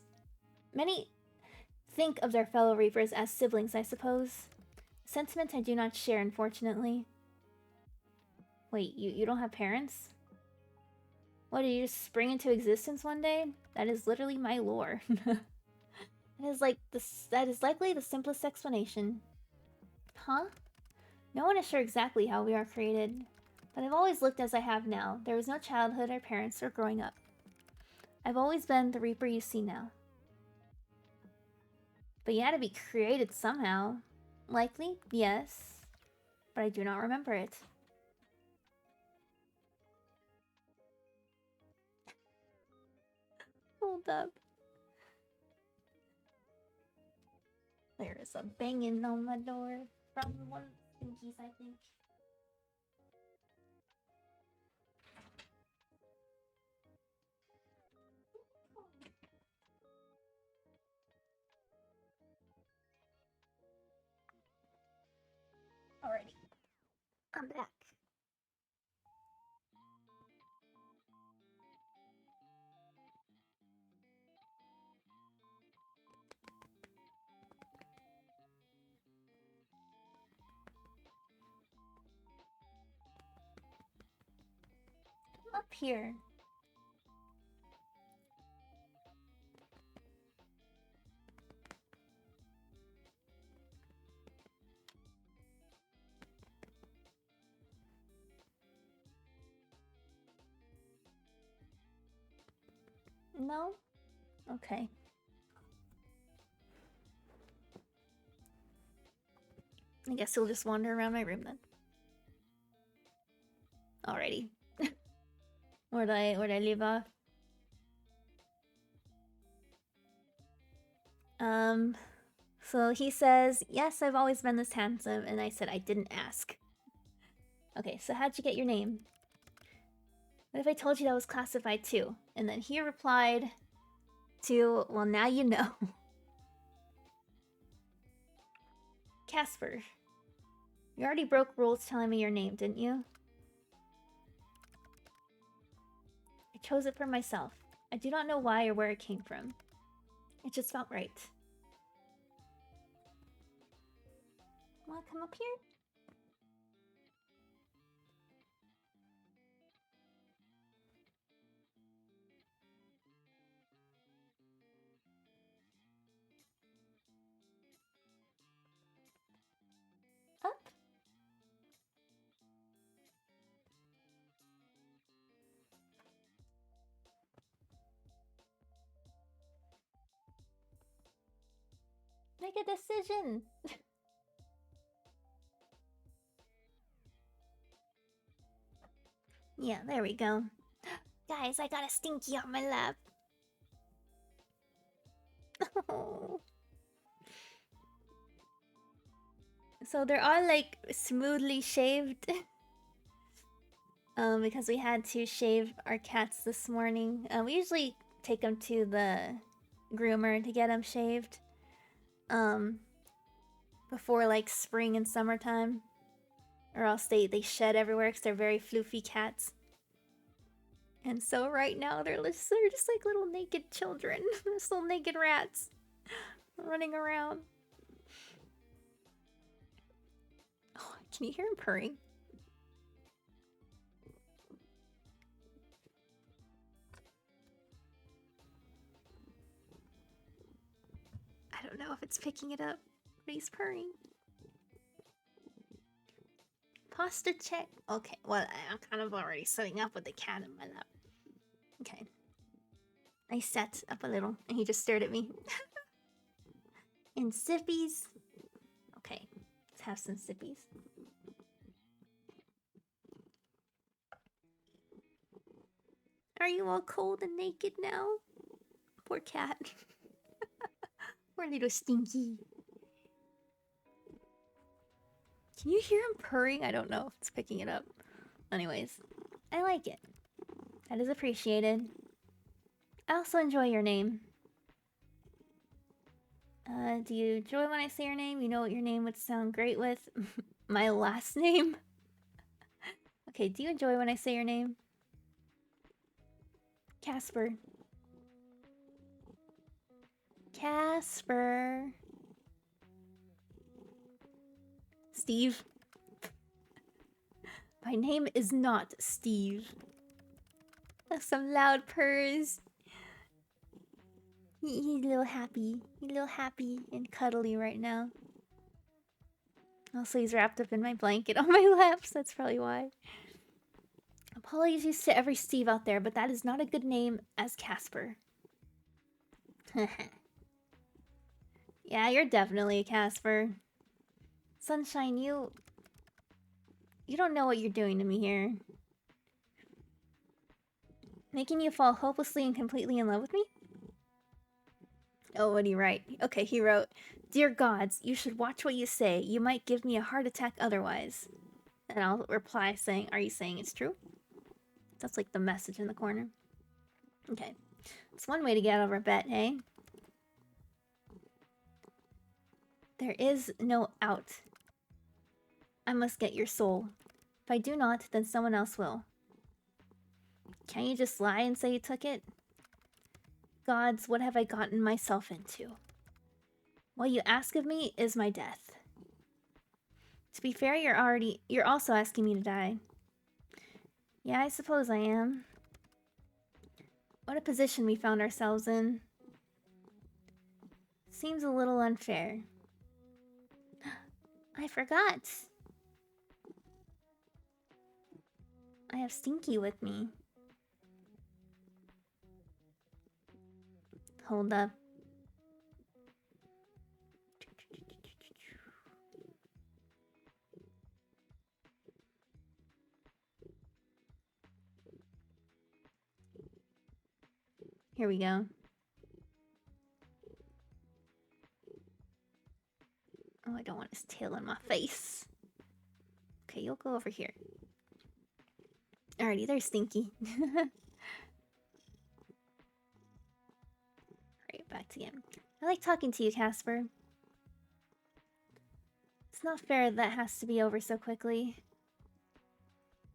S1: as siblings, I suppose. A sentiment I do not share, unfortunately. Wait, you don't have parents? What, did you just spring into existence one day? That is literally my lore. That is likely the simplest explanation. Huh? No one is sure exactly how we are created, but I've always looked as I have now. There was no childhood or parents or growing up. I've always been the Reaper you see now. But you had to be created somehow. Likely, yes, but I do not remember it. Hold up. There is a banging on my door from one of the stinkies, I think. Alrighty. I'm back. Up here. No? Okay. I guess he'll just wander around my room then. Alrighty. Where'd I leave off? So he says, yes, I've always been this handsome, and I said I didn't ask. Okay, so how'd you get your name? What if I told you that was classified too? And then he replied to, well, now you know. Casper. You already broke rules telling me your name, didn't you? I chose it for myself. I do not know why or where it came from. It just felt right. Wanna come up here? Up? Make a decision! Yeah, there we go. Guys, I got a stinky on my lap. So they're all like smoothly shaved. Because we had to shave our cats this morning. We usually take them to the groomer to get them shaved. Before like spring and summertime. Or else they shed everywhere because they're very floofy cats. And so right now they're just like little naked children. Just little naked rats. Running around. Oh, can you hear him purring? I don't know if it's picking it up, but he's purring. Pasta check. Okay, well, I'm kind of already setting up with the cat in my lap. Okay. I sat up a little and he just stared at me. And sippies. Okay, let's have some sippies. Are you all cold and naked now? Poor cat. Poor little Stinky. Can you hear him purring? I don't know if it's picking it up. Anyways, I like it. That is appreciated. I also enjoy your name. Do you enjoy when I say your name? You know what your name would sound great with? My last name? Okay, do you enjoy when I say your name? Casper. Casper. Steve. My name is not Steve. That's some loud purrs. He's a little happy. He's a little happy and cuddly right now. Also, he's wrapped up in my blanket on my lap, so that's probably why. Apologies to every Steve out there, but that is not a good name as Casper. Yeah, you're definitely a Casper. Sunshine, you don't know what you're doing to me here. Making you fall hopelessly and completely in love with me? Oh, what did he write? Okay, he wrote, "Dear gods, you should watch what you say. You might give me a heart attack otherwise." And I'll reply saying, "Are you saying it's true?" That's like the message in the corner. Okay. It's one way to get over a bet, hey? There is no out. I must get your soul. If I do not, then someone else will. Can't you just lie and say you took it? Gods, what have I gotten myself into? What you ask of me is my death. To be fair, you're also asking me to die. Yeah, I suppose I am. What a position we found ourselves in. Seems a little unfair. I forgot. I have Stinky with me. Hold up. Here we go. Oh, I don't want his tail in my face. Okay, you'll go over here. Alrighty, there's Stinky. Alright, back to him. I like talking to you, Casper. It's not fair that has to be over so quickly.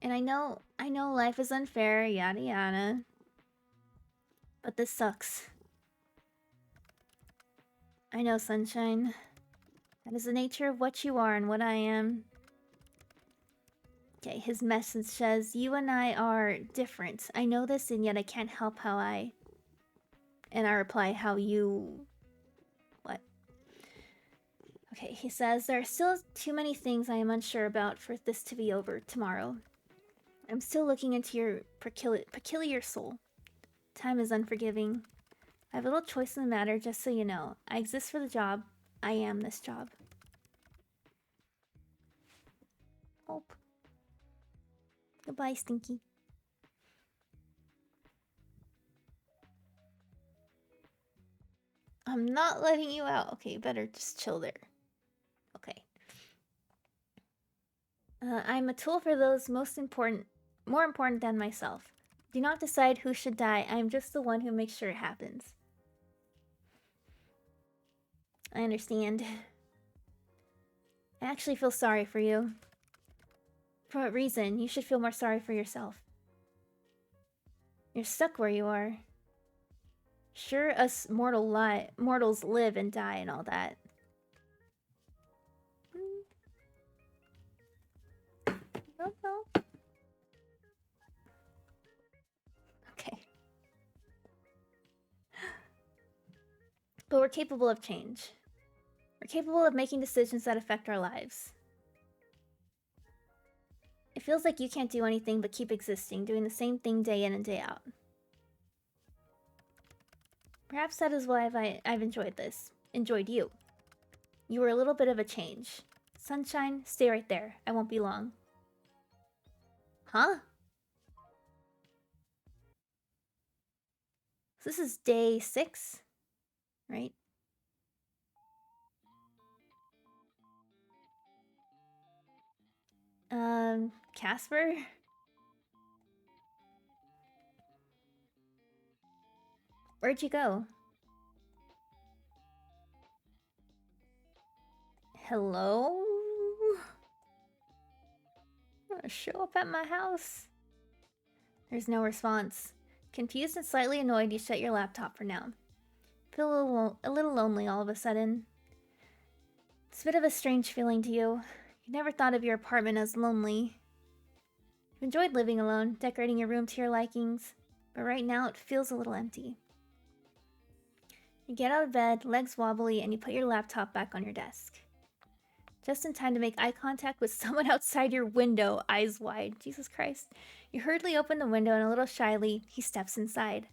S1: And I know life is unfair, yada yada. But this sucks. I know, Sunshine. That is the nature of what you are and what I am. Okay, his message says, "You and I are different. I know this, and yet I can't help how I..." And I reply, "How you..." What? Okay, he says, "There are still too many things I am unsure about for this to be over tomorrow. I'm still looking into your peculiar soul. Time is unforgiving. I have little choice in the matter, just so you know. I exist for the job. I am this job." Oh. Goodbye, Stinky. I'm not letting you out. Okay, you better just chill there. Okay. I'm a tool for those more important than myself. Do not decide who should die. I am just the one who makes sure it happens. I understand. I actually feel sorry for you. For what reason? You should feel more sorry for yourself. You're stuck where you are. Sure, us mortals live and die and all that. No. Okay. But we're capable of change. We're capable of making decisions that affect our lives. It feels like you can't do anything but keep existing, doing the same thing day in and day out. Perhaps that is why I've enjoyed this. Enjoyed you. You were a little bit of a change. Sunshine, stay right there. I won't be long. Huh? So this is day 6, right? Casper? Where'd you go? Hello? Show up at my house? There's no response. Confused and slightly annoyed, you shut your laptop for now. Feel a little lonely all of a sudden. It's a bit of a strange feeling to you. You never thought of your apartment as lonely. You've enjoyed living alone, decorating your room to your likings, but right now it feels a little empty. You get out of bed, legs wobbly, and you put your laptop back on your desk. Just in time to make eye contact with someone outside your window, eyes wide. Jesus Christ. You hurriedly open the window and a little shyly, he steps inside.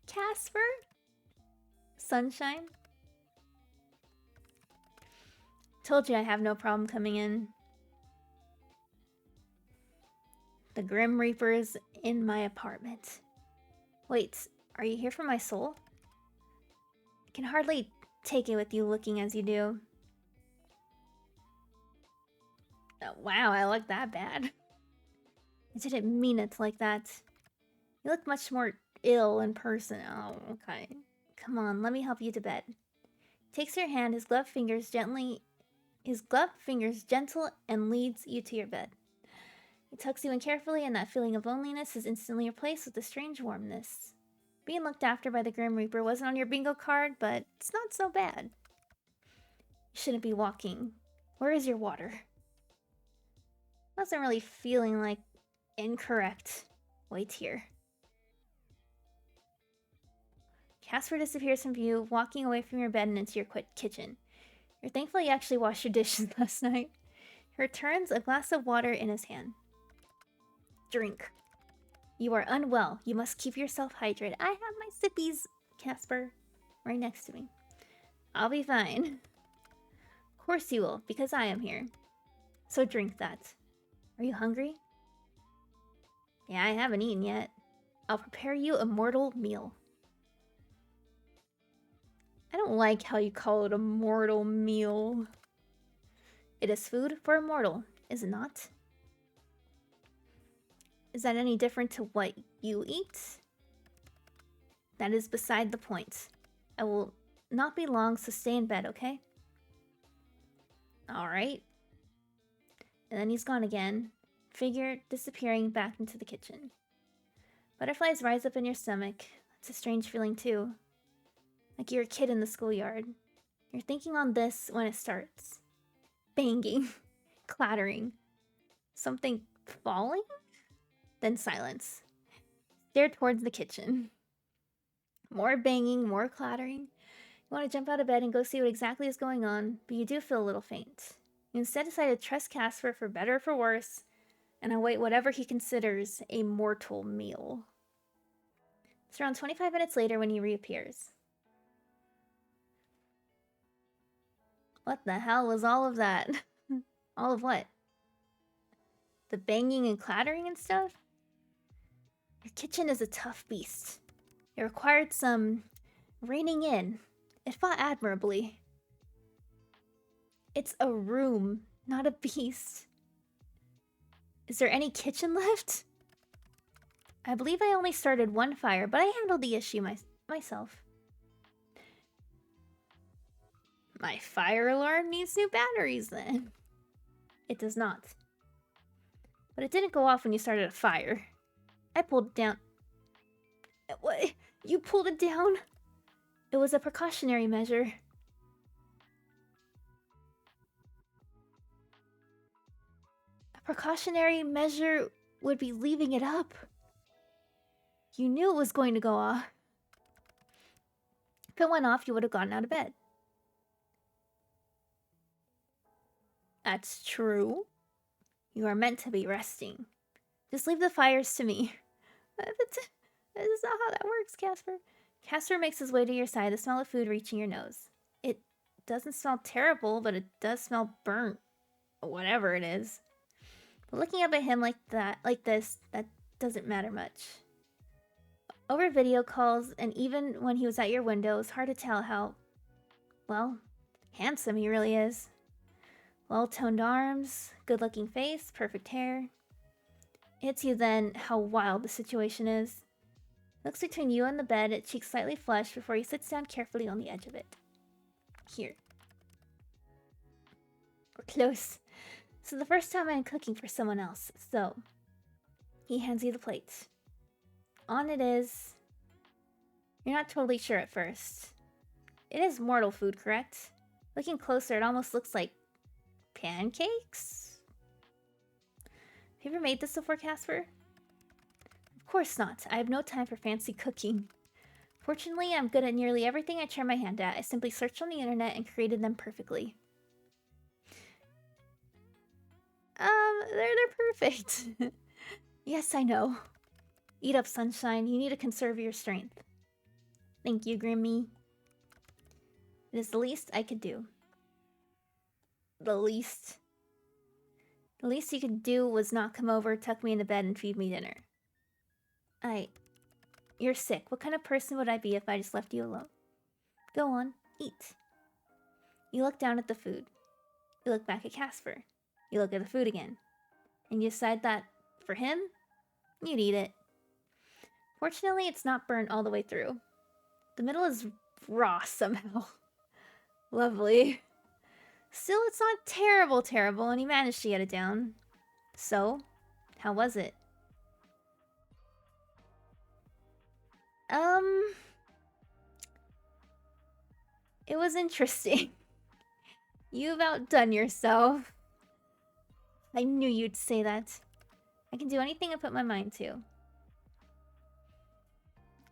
S1: Casper? Sunshine? Told you I have no problem coming in. The Grim Reaper's in my apartment. Wait, are you here for my soul? I can hardly take it with you looking as you do. Oh, wow, I look that bad. I didn't mean it like that. You look much more ill in person. Oh, okay. Come on, let me help you to bed. He takes your hand, his gloved fingers gentle and leads you to your bed. He tucks you in carefully, and that feeling of loneliness is instantly replaced with a strange warmness. Being looked after by the Grim Reaper wasn't on your bingo card, but it's not so bad. You shouldn't be walking. Where is your water? Wasn't really feeling like incorrect. Wait here. Casper disappears from view, walking away from your bed and into your kitchen. You're thankful you actually washed your dishes last night. He returns a glass of water in his hand. Drink. You are unwell. You must keep yourself hydrated. I have my sippies, Casper, right next to me. I'll be fine. Of course you will, because I am here. So drink that. Are you hungry? Yeah, I haven't eaten yet. I'll prepare you a mortal meal. I don't like how you call it a mortal meal. It is food for a mortal, is it not? Is that any different to what you eat? That is beside the point. I will not be long, so stay in bed, okay? Alright. And then he's gone again, figure disappearing back into the kitchen. Butterflies rise up in your stomach. It's a strange feeling too. Like you're a kid in the schoolyard. You're thinking on this when it starts. Banging. Clattering. Something falling? Then silence. Stare towards the kitchen. More banging, more clattering. You want to jump out of bed and go see what exactly is going on, but you do feel a little faint. You instead decide to trust Casper for better or for worse, and await whatever he considers a mortal meal. It's around 25 minutes later when he reappears. What the hell was all of that? All of what? The banging and clattering and stuff? Your kitchen is a tough beast. It required some reining in. It fought admirably. It's a room, not a beast. Is there any kitchen left? I believe I only started one fire, but I handled the issue myself. My fire alarm needs new batteries then. It does not. But it didn't go off when you started a fire. I pulled it down. What? You pulled it down? It was a precautionary measure. A precautionary measure would be leaving it up. You knew it was going to go off. If it went off, you would have gotten out of bed. That's true. You are meant to be resting. Just leave the fires to me. This is not how that works, Casper. Casper makes his way to your side, the smell of food reaching your nose. It doesn't smell terrible, but it does smell burnt. Whatever it is. But looking up at him like this, that doesn't matter much. Over video calls, and even when he was at your window, it's hard to tell how, well, handsome he really is. Well-toned arms, good-looking face, perfect hair. It hits you then how wild the situation is. Looks between you and the bed, its cheeks slightly flushed before he sits down carefully on the edge of it. Here. We're close. This is the first time I'm cooking for someone else, so... He hands you the plate. On it is... You're not totally sure at first. It is mortal food, correct? Looking closer, it almost looks like... pancakes? Have you ever made this before, Casper? Of course not. I have no time for fancy cooking. Fortunately, I'm good at nearly everything I try my hand at. I simply searched on the internet and created them perfectly. They're perfect. Yes, I know. Eat up, Sunshine. You need to conserve your strength. Thank you, Grimmy. It is the least I could do. The least you could do was not come over, tuck me into bed, and feed me dinner. You're sick. What kind of person would I be if I just left you alone? Go on, eat. You look down at the food. You look back at Casper. You look at the food again. And you decide that, for him, you'd eat it. Fortunately, it's not burnt all the way through. The middle is raw somehow. Lovely. Still, it's not terrible, and he managed to get it down. So, how was it? It was interesting. You've outdone yourself. I knew you'd say that. I can do anything I put my mind to.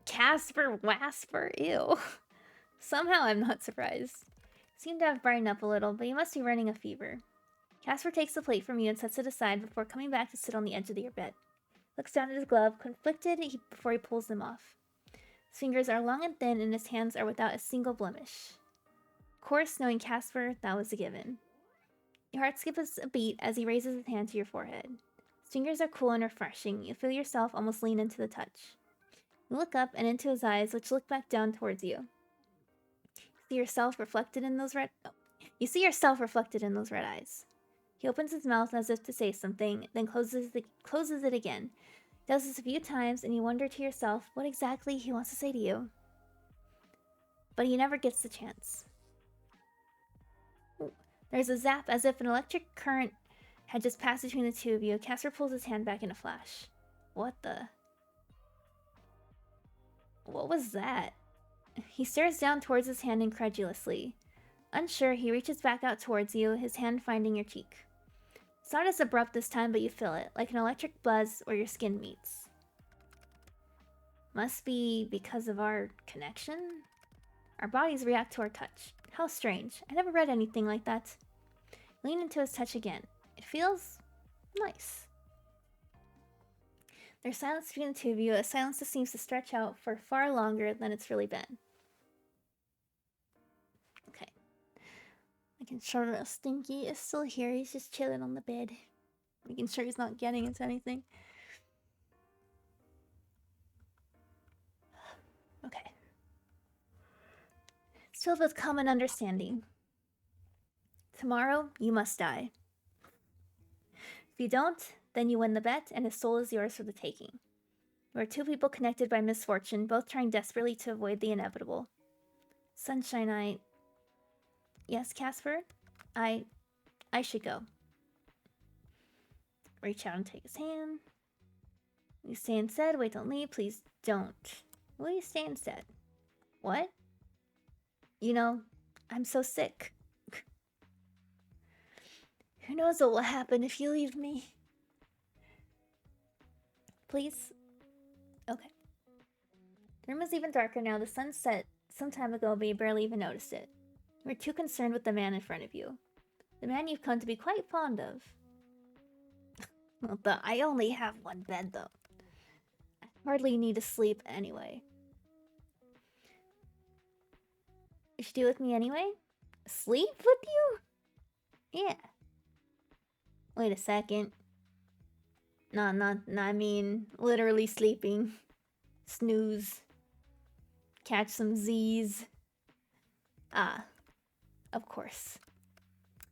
S1: Casper Wasper, ew. Somehow I'm not surprised. You seem to have brightened up a little, but you must be running a fever. Casper takes the plate from you and sets it aside before coming back to sit on the edge of your bed. Looks down at his glove, conflicted before he pulls them off. His fingers are long and thin, and his hands are without a single blemish. Of course, knowing Casper, that was a given. Your heart skips a beat as he raises his hand to your forehead. His fingers are cool and refreshing. You feel yourself almost lean into the touch. You look up and into his eyes, which look back down towards you. You see yourself reflected in those red eyes. He opens his mouth as if to say something, then closes it again. He does this a few times, and you wonder to yourself what exactly he wants to say to you. But he never gets the chance. There's a zap as if an electric current had just passed between the two of you. Casper pulls his hand back in a flash. What was that? He stares down towards his hand incredulously. Unsure, he reaches back out towards you, his hand finding your cheek. It's not as abrupt this time, but you feel it, like an electric buzz where your skin meets. Must be because of our connection? Our bodies react to our touch. How strange. I never read anything like that. Lean into his touch again. It feels nice. There's silence between the two of you, a silence that seems to stretch out for far longer than it's really been. Okay. Making sure that Stinky is still here. He's just chilling on the bed. Making sure he's not getting into anything. Okay. It's filled with common understanding. Tomorrow, you must die. If you don't, then you win the bet, and his soul is yours for the taking. We are two people connected by misfortune, both trying desperately to avoid the inevitable. Sunshine, Yes, Casper? I should go. Reach out and take his hand. You stay instead. Wait, don't leave. Please don't. Will you stay instead? What? You know, I'm so sick. Who knows what will happen if you leave me? Please? Okay. The room is even darker now. The sun set some time ago, but you barely even noticed it. You were too concerned with the man in front of you. The man you've come to be quite fond of. Well, I only have one bed, though. Hardly need to sleep anyway. You should do it with me anyway? Sleep with you? Yeah. Wait a second. I mean, literally sleeping. Snooze. Catch some Z's. Ah, of course.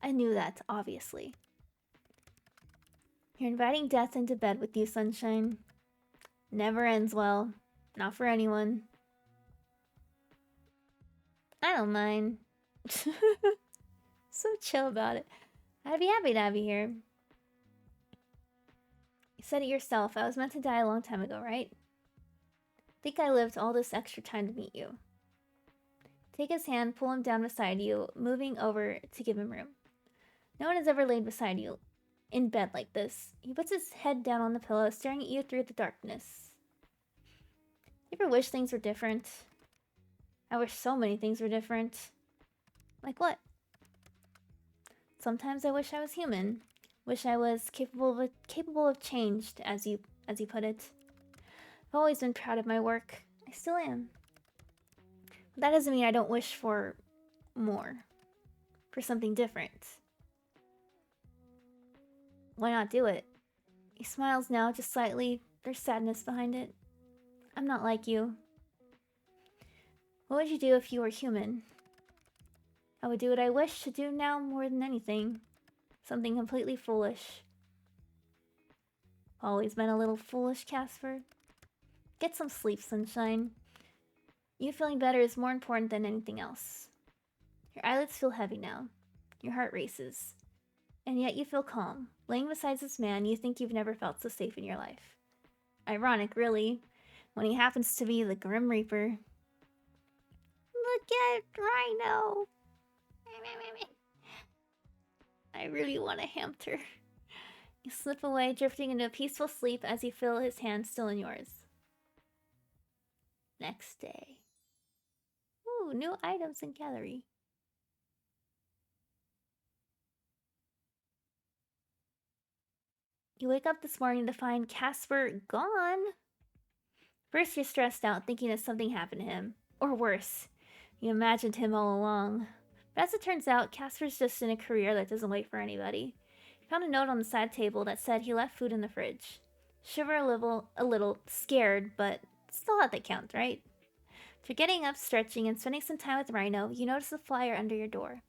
S1: I knew that, obviously. You're inviting death into bed with you, Sunshine. Never ends well. Not for anyone. I don't mind. So chill about it. I'd be happy to have you here. You said it yourself. I was meant to die a long time ago, right? Think I lived all this extra time to meet you. Take his hand, pull him down beside you, moving over to give him room. No one has ever laid beside you in bed like this. He puts his head down on the pillow, staring at you through the darkness. You ever wish things were different? I wish so many things were different. Like what? Sometimes I wish I was human. Wish I was capable of change, as you put it. I've always been proud of my work. I still am. But that doesn't mean I don't wish for more. For something different. Why not do it? He smiles now, just slightly. There's sadness behind it. I'm not like you. What would you do if you were human? I would do what I wish to do now more than anything. Something completely foolish. Always been a little foolish, Casper. Get some sleep, Sunshine. You feeling better is more important than anything else. Your eyelids feel heavy now. Your heart races. And yet you feel calm. Laying beside this man you think you've never felt so safe in your life. Ironic, really, when he happens to be the Grim Reaper. Look at Rhino! I really want a hamster. You slip away, drifting into a peaceful sleep as you feel his hand still in yours. Next day. Ooh, new items in gallery. You wake up this morning to find Casper gone. First, you're stressed out, thinking that something happened to him. Or worse, you imagined him all along. But as it turns out, Casper's just in a career that doesn't wait for anybody. He found a note on the side table that said he left food in the fridge. Shiver a little, scared, but still at that count, right? After getting up, stretching, and spending some time with Rhino, you notice a flyer under your door.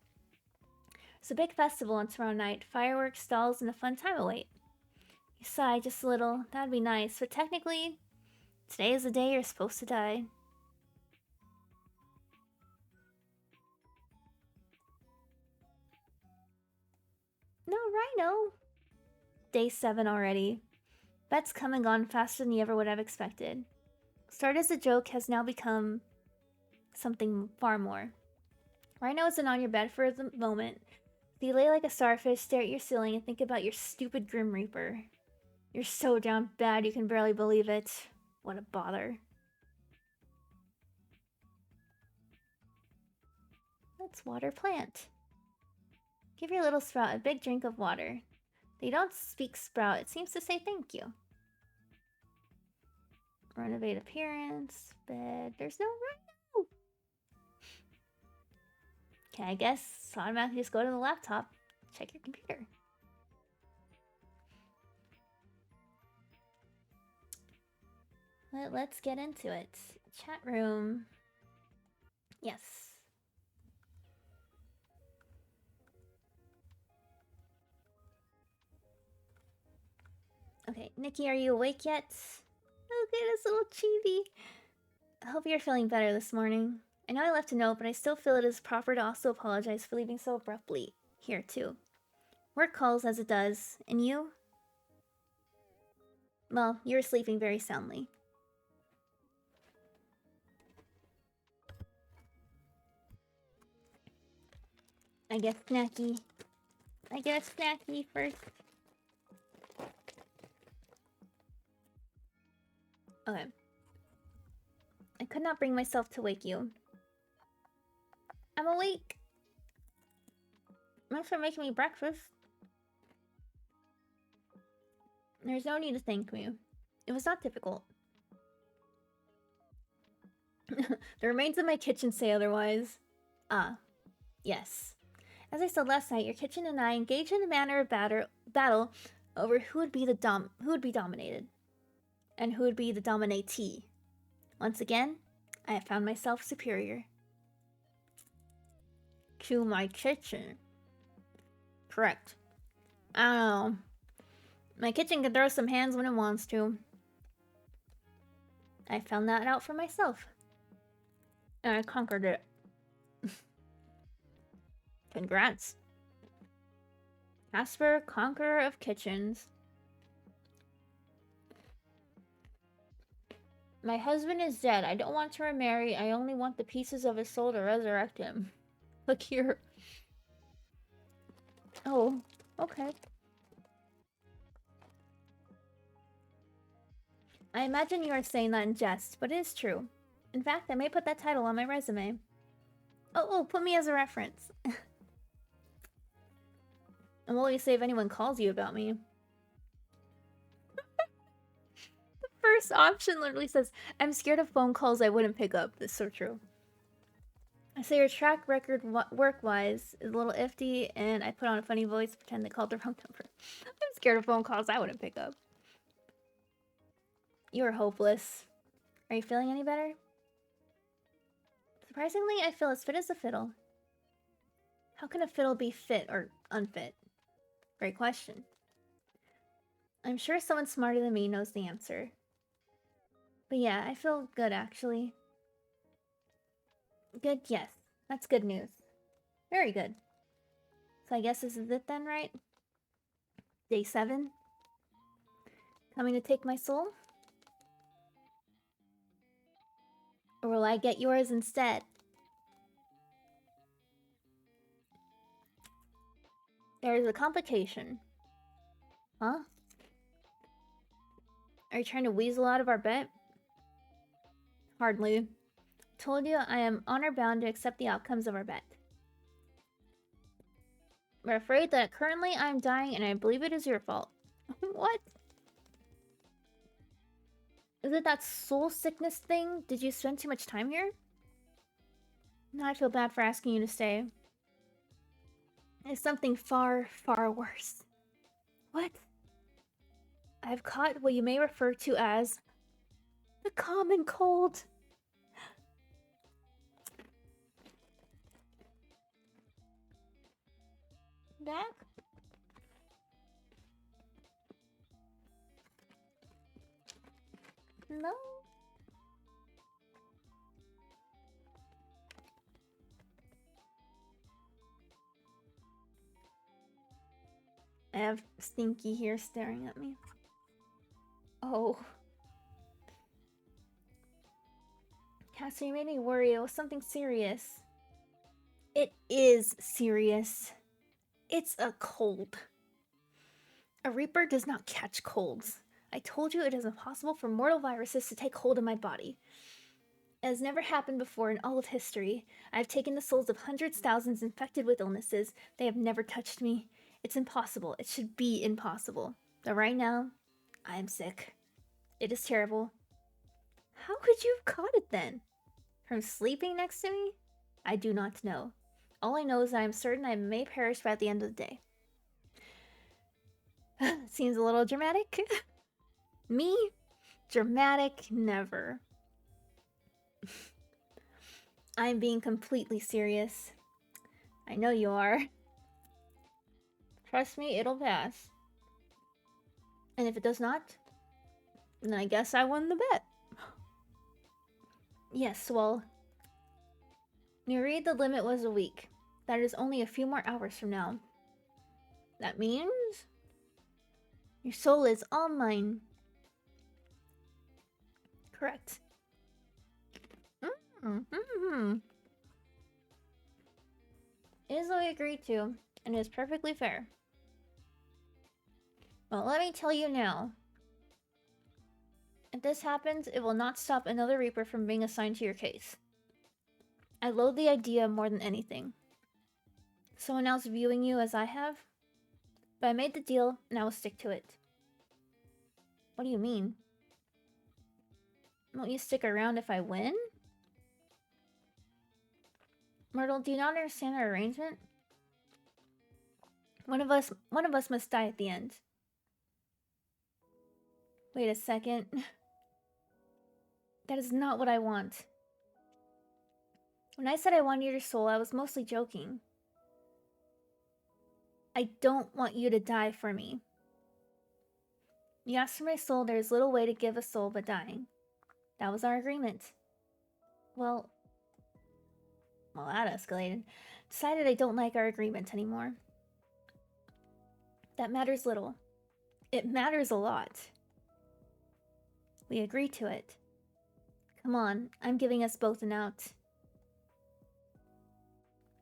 S1: It's a big festival on tomorrow night, fireworks, stalls, and a fun time await. You sigh just a little. That'd be nice, but technically, today is the day you're supposed to die. No, Rhino. Day 7 already. Bet's come and gone faster than you ever would have expected. Started as a joke has now become something far more. Rhino isn't on your bed for the moment. You lay like a starfish, stare at your ceiling, and think about your stupid Grim Reaper. You're so down bad you can barely believe it. What a bother. Let's water plant. Give your little sprout a big drink of water. They don't speak sprout, it seems to say thank you. Renovate appearance, bed. There's no Rhino! Okay, I guess automatically just go to the laptop. Check your computer. Let's get into it. Chat room. Yes. Okay, Nikki, are you awake yet? Okay, this little chibi. I hope you're feeling better this morning. I know I left a note, but I still feel it is proper to also apologize for leaving so abruptly. Here, too. Work calls as it does. And you? Well, you're sleeping very soundly. I get snacky. I get a snacky first. Okay. I could not bring myself to wake you. I'm awake. Thanks for making me breakfast. There's no need to thank me. It was not difficult. The remains of my kitchen say otherwise. Ah, yes. As I said last night, your kitchen and I engaged in a manner of battle over who would be dominated, and who would be the dominatee. Once again, I have found myself superior. To my kitchen. Correct. I don't know. My kitchen can throw some hands when it wants to. I found that out for myself. And I conquered it. Congrats. Casper, conqueror of kitchens. My husband is dead. I don't want to remarry. I only want the pieces of his soul to resurrect him. Look here. Oh, okay. I imagine you are saying that in jest, but it is true. In fact, I may put that title on my resume. Oh, put me as a reference. And what will you say if anyone calls you about me? The first option literally says, I'm scared of phone calls I wouldn't pick up. That's so true. I say your track record work-wise is a little iffy, and I put on a funny voice to pretend they called the wrong number. I'm scared of phone calls I wouldn't pick up. You are hopeless. Are you feeling any better? Surprisingly, I feel as fit as a fiddle. How can a fiddle be fit or unfit? Great question. I'm sure someone smarter than me knows the answer. But yeah, I feel good actually. Good, yes. That's good news. Very good. So I guess this is it then, right? Day 7. Coming to take my soul? Or will I get yours instead? There is a complication. Huh? Are you trying to weasel out of our bet? Hardly. Told you I am honor-bound to accept the outcomes of our bet. We're afraid that currently I am dying and I believe it is your fault. What? Is it that soul sickness thing? Did you spend too much time here? Now I feel bad for asking you to stay. It's something far, far worse. What? I've caught what you may refer to as the common cold. Back? No? I have Stinky here staring at me. Oh. Cassie, you made me worry. It was something serious. It is serious. It's a cold. A Reaper does not catch colds. I told you it is impossible for mortal viruses to take hold of my body. It has never happened before in all of history. I have taken the souls of hundreds, thousands infected with illnesses. They have never touched me. It's impossible. It should be impossible. But right now, I am sick. It is terrible. How could you have caught it then? From sleeping next to me? I do not know. All I know is that I am certain I may perish by the end of the day. Seems a little dramatic. Me? Dramatic? Never. I'm being completely serious. I know you are. Trust me, it'll pass. And if it does not, then I guess I won the bet. Yes, well... You read the limit was a week. That is only a few more hours from now. That means... your soul is all mine. Correct. It is what we agreed to, and it is perfectly fair. Well, let me tell you now. If this happens, it will not stop another Reaper from being assigned to your case. I loathe the idea more than anything. Someone else viewing you as I have? But I made the deal, and I will stick to it. What do you mean? Won't you stick around if I win? Myrtle, do you not understand our arrangement? One of us must die at the end. Wait a second. That is not what I want. When I said I wanted your soul, I was mostly joking. I don't want you to die for me. You asked for my soul, there is little way to give a soul but dying. That was our agreement. Well, that escalated. Decided I don't like our agreement anymore. That matters little. It matters a lot. We agreed to it. Come on, I'm giving us both an out.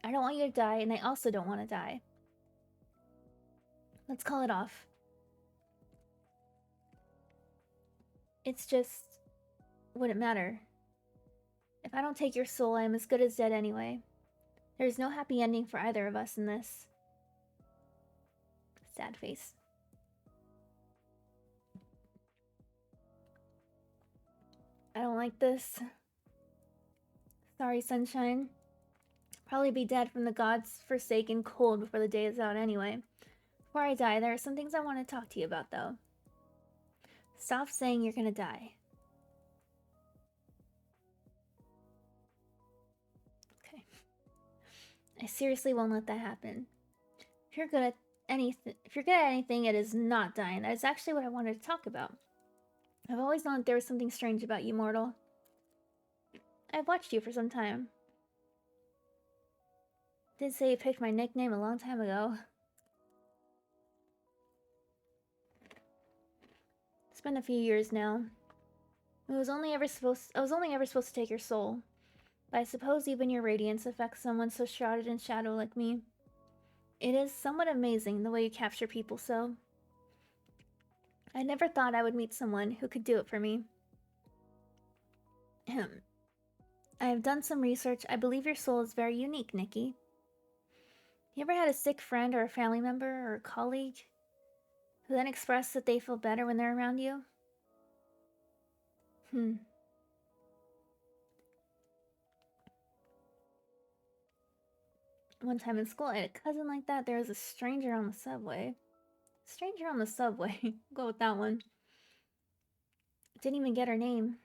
S1: I don't want you to die, and I also don't want to die. Let's call it off. It's just... wouldn't matter. If I don't take your soul, I am as good as dead anyway. There's no happy ending for either of us in this. Sad face. I don't like this. Sorry, sunshine. Probably be dead from the gods' forsaken cold before the day is out anyway. Before I die, there are some things I want to talk to you about, though. Stop saying you're gonna die. Okay. I seriously won't let that happen. If you're good at anything, it is not dying. That is actually what I wanted to talk about. I've always known there was something strange about you, mortal. I've watched you for some time. Did say you picked my nickname a long time ago. It's been a few years now. I was only ever supposed to take your soul. But I suppose even your radiance affects someone so shrouded in shadow like me. It is somewhat amazing the way you capture people so. I never thought I would meet someone who could do it for me. I have done some research. I believe your soul is very unique, Nikki. You ever had a sick friend or a family member or a colleague who then express that they feel better when they're around you? One time in school, I had a cousin like that. There was a stranger on the subway. Stranger on the subway. Go with that one. Didn't even get her name.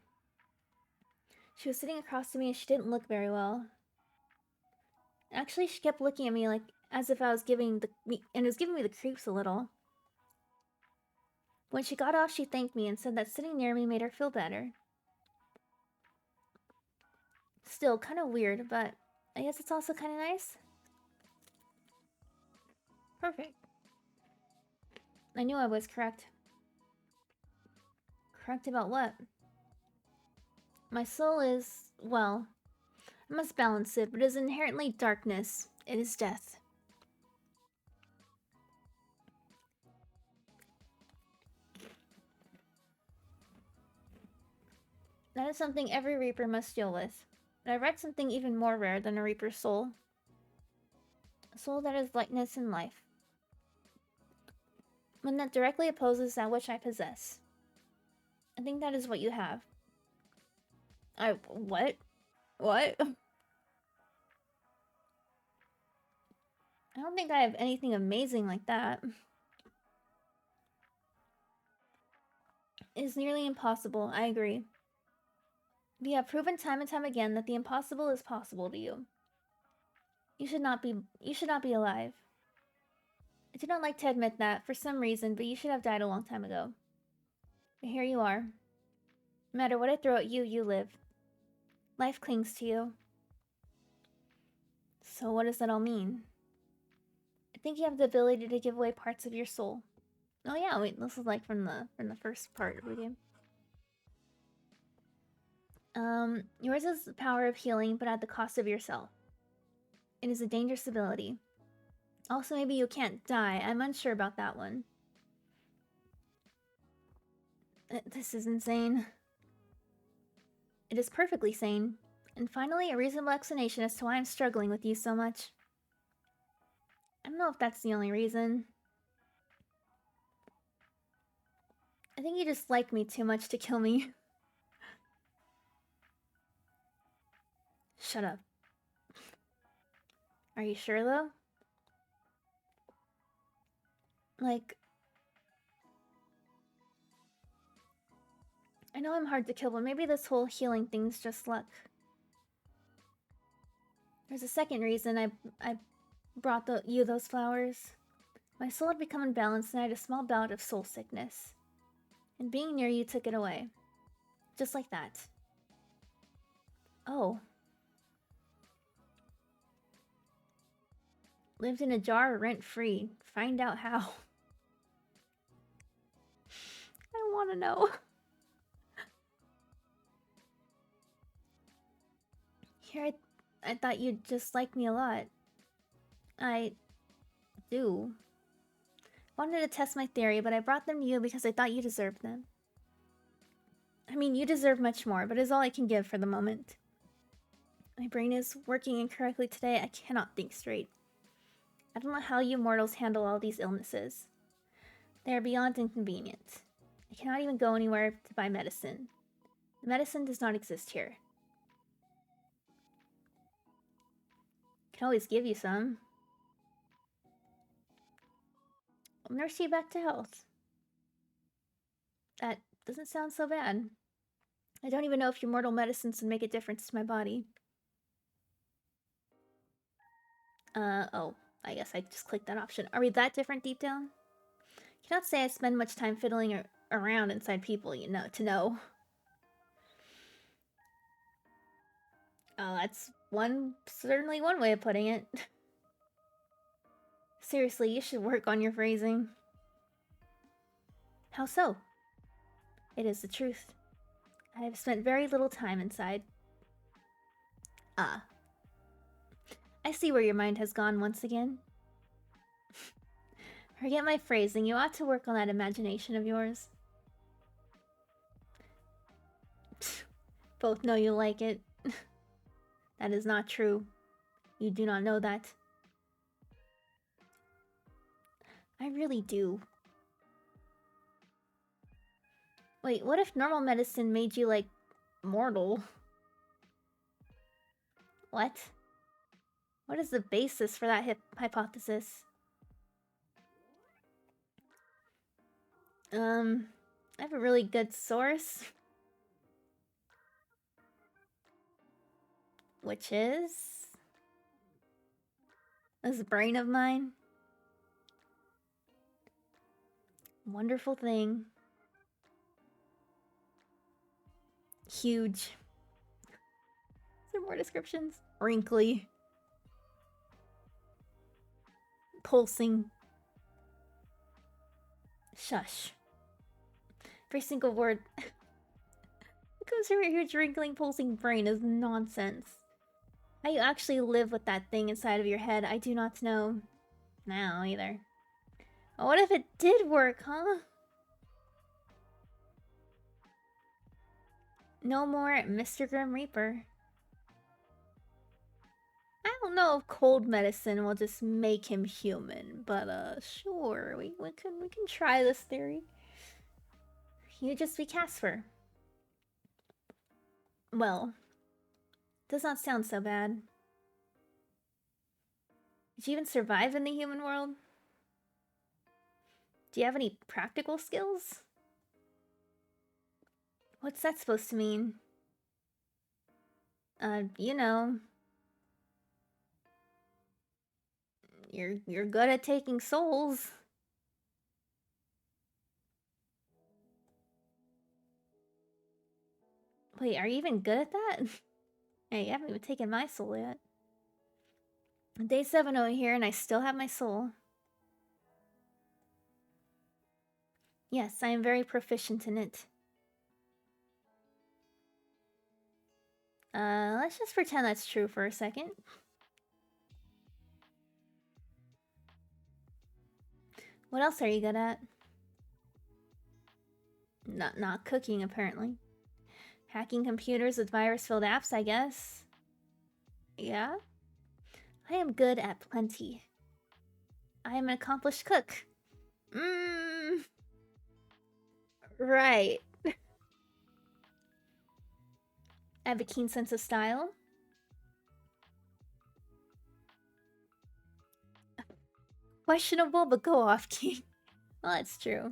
S1: She was sitting across from me and she didn't look very well. Actually, she kept looking at me like as if I was and it was giving me the creeps a little. When she got off, she thanked me and said that sitting near me made her feel better. Still, kind of weird, but I guess it's also kind of nice. Perfect. I knew I was correct. Correct about what? My soul is, well, I must balance it, but it is inherently darkness. It is death. That is something every Reaper must deal with. But I read something even more rare than a Reaper's soul. A soul that is lightness and life. One that directly opposes that which I possess. I think that is what you have. What? What? I don't think I have anything amazing like that. It is nearly impossible, I agree. We have proven time and time again that the impossible is possible to you. You should not be alive. I do not like to admit that, for some reason, but you should have died a long time ago. But here you are. No matter what I throw at you, you live. Life clings to you. So what does that all mean? I think you have the ability to give away parts of your soul. Oh yeah, wait, this is like from the first part of the game. Yours is the power of healing, but at the cost of yourself. It is a dangerous ability. Also, maybe you can't die. I'm unsure about that one. This is insane. It is perfectly sane. And finally, a reasonable explanation as to why I'm struggling with you so much. I don't know if that's the only reason. I think you just like me too much to kill me. Shut up. Are you sure, though? Like, I know I'm hard to kill, but maybe this whole healing thing's just luck. There's a second reason I brought you those flowers. My soul had become imbalanced and I had a small bout of soul sickness. And being near you took it away. Just like that. Oh. Lived in a jar rent-free. Find out how. I want to know. Here, I thought you'd just like me a lot. I do. Wanted to test my theory, but I brought them to you because I thought you deserved them. I mean, you deserve much more, but it's all I can give for the moment. My brain is working incorrectly today. I cannot think straight. I don't know how you mortals handle all these illnesses. They are beyond inconvenient. I cannot even go anywhere to buy medicine. The medicine does not exist here. I can always give you some. I'll nurse you back to health. That doesn't sound so bad. I don't even know if your mortal medicines would make a difference to my body. Oh, I guess I just clicked that option. Are we that different deep down? Cannot say I spend much time fiddling around inside people, you know, to know. Oh, that's certainly one way of putting it. Seriously, you should work on your phrasing. How so? It is the truth. I have spent very little time inside. Ah. I see where your mind has gone once again. Forget my phrasing, you ought to work on that imagination of yours. Both know you like it. That is not true. You do not know that. I really do. Wait, what if normal medicine made you, like, mortal? What? What is the basis for that hypothesis? I have a really good source. Which is... this brain of mine. Wonderful thing. Huge. Is there more descriptions? Wrinkly. Pulsing. Shush. Every single word that comes from your huge wrinkling pulsing brain is nonsense. How you actually live with that thing inside of your head, I do not know. Now either. What if it did work, huh? No more Mr. Grim Reaper. I don't know if cold medicine will just make him human, but sure, we can try this theory. You just be Casper. Well, does not sound so bad. Did you even survive in the human world? Do you have any practical skills? What's that supposed to mean? You know, you're good at taking souls. Wait, are you even good at that? Hey, you haven't even taken my soul yet. Day 7 over here and I still have my soul. Yes, I am very proficient in it. Let's just pretend that's true for a second. What else are you good at? Not cooking, apparently. Hacking computers with virus-filled apps, I guess. Yeah? I am good at plenty. I am an accomplished cook. Right. I have a keen sense of style. questionable, but go off, King. Well, that's true.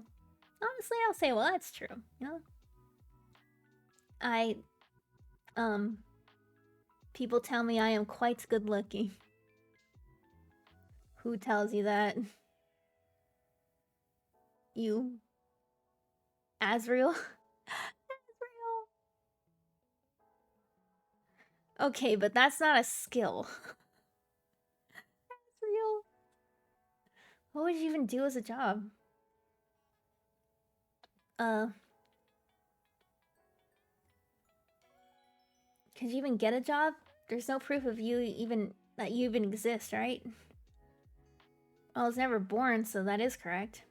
S1: Honestly, I'll say, well, that's true. You know? People tell me I am quite good looking. Who tells you that? You. Azrael? Azrael. Okay, but that's not a skill. Azrael. What would you even do as a job? Could you even get a job? There's no proof of you even that you even exist, right? I was never born, so that is correct.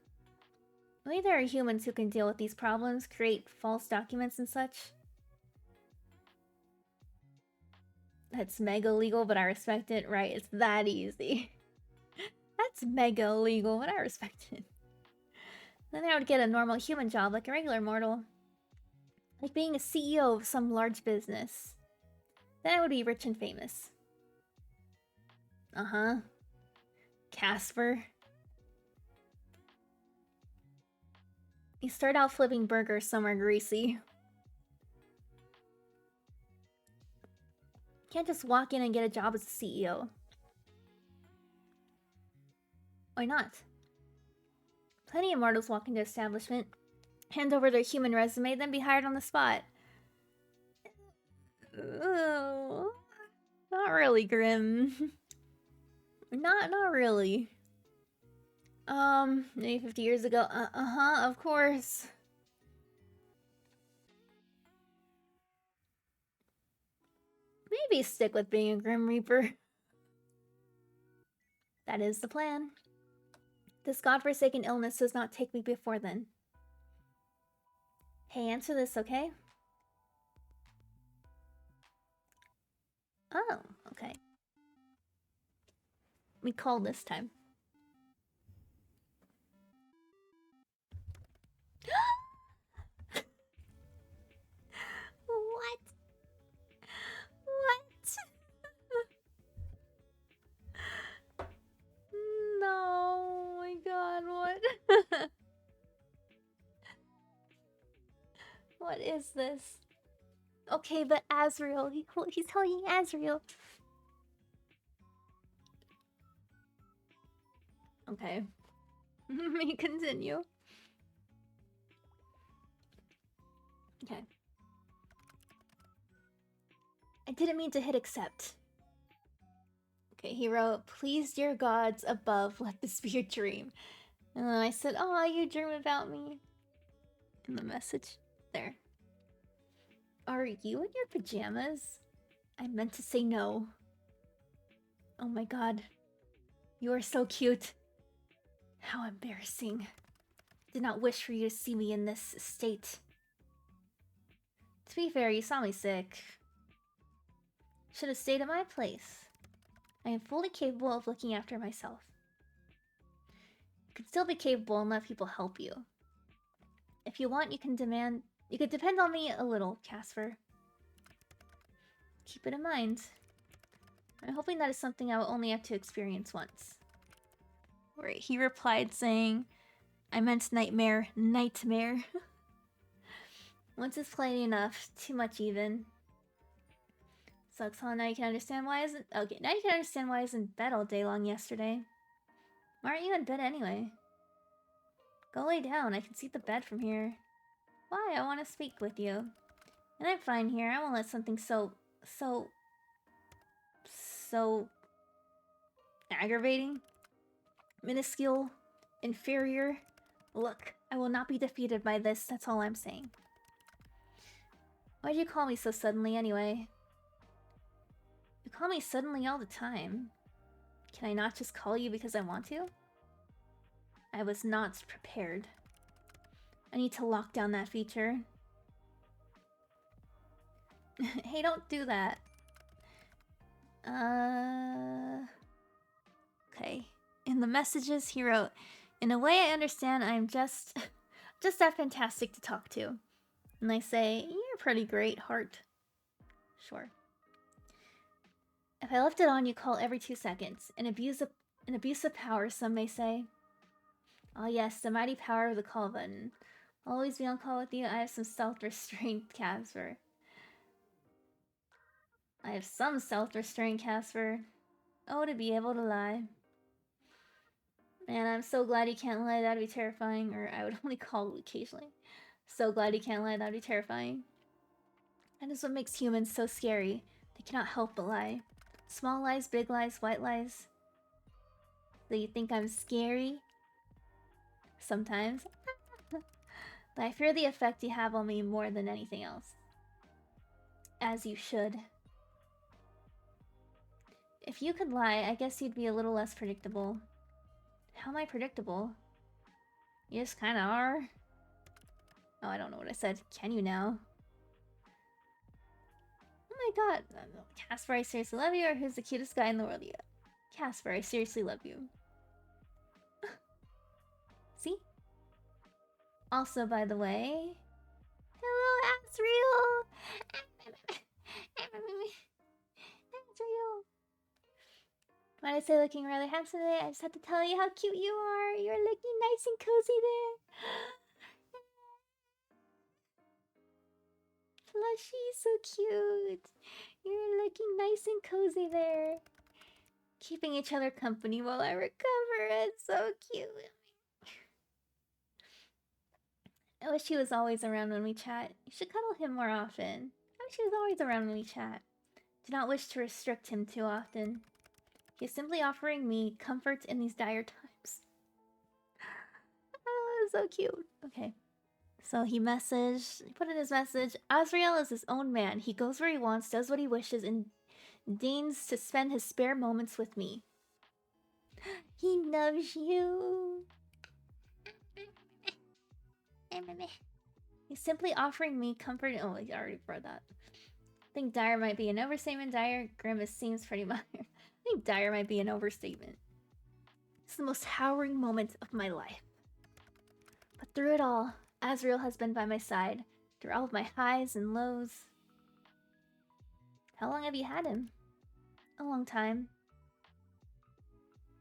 S1: Maybe there are humans who can deal with these problems, create false documents and such. That's mega illegal, but I respect it. Right, it's that easy. That's mega illegal, but I respect it. Then I would get a normal human job like a regular mortal. Like being a CEO of some large business. Then I would be rich and famous. Uh-huh. Casper. You start out flipping burgers somewhere greasy. You can't just walk in and get a job as a CEO. Why not? Plenty of mortals walk into establishment, hand over their human resume, then be hired on the spot. Ugh. Not really, Grim. Not really. Maybe 50 years ago. Uh-huh, of course. Maybe stick with being a Grim Reaper. That is the plan. This godforsaken illness does not take me before then. Hey, answer this, okay? Oh, okay. We called this time. What? What? No, oh my god, what? What is this? Okay, but Azrael, he's telling you Azrael. Okay. Let me continue. Okay. I didn't mean to hit accept. Okay, he wrote, please, dear gods above, let this be a dream. And then I said, oh, you dream about me. In the message. There. Are you in your pajamas? I meant to say no. Oh my god. You are so cute. How embarrassing. Did not wish for you to see me in this state. To be fair, you saw me sick. Should have stayed at my place. I am fully capable of looking after myself. You can still be capable and let people help you. If you want, you could depend on me a little, Casper. Keep it in mind. I'm hoping that is something I will only have to experience once. Right, he replied saying, I meant nightmare. Once is plenty enough, too much even. Sucks, huh? Now you can understand why I isn't. Okay, now you can understand why I was in bed all day long yesterday. Why aren't you in bed anyway? Go lay down. I can see the bed from here. Why? I want to speak with you. And I'm fine here. I won't let something so aggravating, minuscule, inferior. Look, I will not be defeated by this. That's all I'm saying. Why'd you call me so suddenly anyway? You call me suddenly all the time. Can I not just call you because I want to? I was not prepared. I need to lock down that feature. Hey, don't do that. Okay. In the messages he wrote, in a way I understand I'm just that fantastic to talk to. And I say, you're pretty great, heart. Sure. If I left it on, you call every 2 seconds and abuse An abuse of power, some may say. Ah yes, the mighty power of the call button. I'll always be on call with you. I have some self-restraint, Casper. I have some self-restraint, Casper. Oh, to be able to lie. Man, I'm so glad you can't lie. That'd be terrifying. Or I would only call occasionally. So glad you can't lie. That'd be terrifying. That is what makes humans so scary. They cannot help but lie. Small lies, big lies, white lies. Do you think I'm scary? Sometimes. But I fear the effect you have on me more than anything else. As you should. If you could lie, I guess you'd be a little less predictable. How am I predictable? You just kinda are. Oh, I don't know what I said. Can you now? Oh my god. Casper, I seriously love you, or who's the cutest guy in the world? Yeah. Casper, I seriously love you. See? Also, by the way... Hello, Asriel! Asriel! Might I say looking rather handsome today? I just have to tell you how cute you are. You're looking nice and cozy there. Plushie, so cute. You're looking nice and cozy there. Keeping each other company while I recover. It's so cute. I wish he was always around when we chat. You should cuddle him more often. I wish he was always around when we chat. Do not wish to restrict him too often. He is simply offering me comfort in these dire times. Oh, so cute. Okay. So he put in his message, Asriel is his own man. He goes where he wants, does what he wishes, and deigns to spend his spare moments with me. He loves you. He's simply offering me comfort. Oh, I already read that. I think dire might be an overstatement. Dire grimace seems pretty minor. I think dire might be an overstatement. It's the most harrowing moment of my life. But through it all, Asriel has been by my side, through all of my highs and lows. How long have you had him? A long time.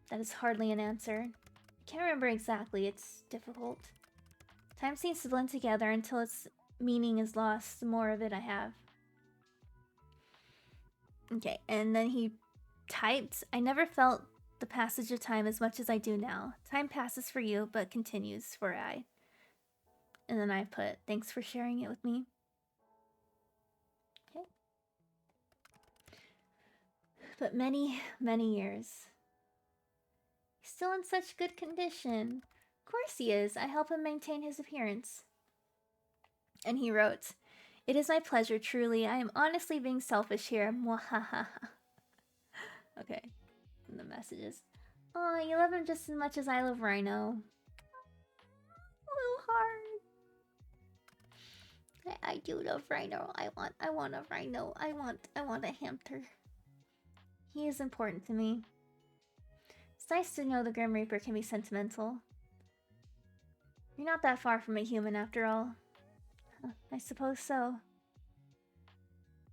S1: That is hardly an answer. I can't remember exactly, it's difficult. Time seems to blend together until its meaning is lost, the more of it I have. Okay, and then he typed, I never felt the passage of time as much as I do now. Time passes for you, but continues for I. And then I put, thanks for sharing it with me. Okay. But many, many years. He's still in such good condition. Of course he is. I help him maintain his appearance. And he wrote, it is my pleasure, truly. I am honestly being selfish here. Mwahaha. Okay. And the messages. Oh, you love him just as much as I love Rhino. A little hard. I do love Rhino. I want a Rhino. I want a hamster. He is important to me. It's nice to know the Grim Reaper can be sentimental. You're not that far from a human after all. Huh, I suppose so.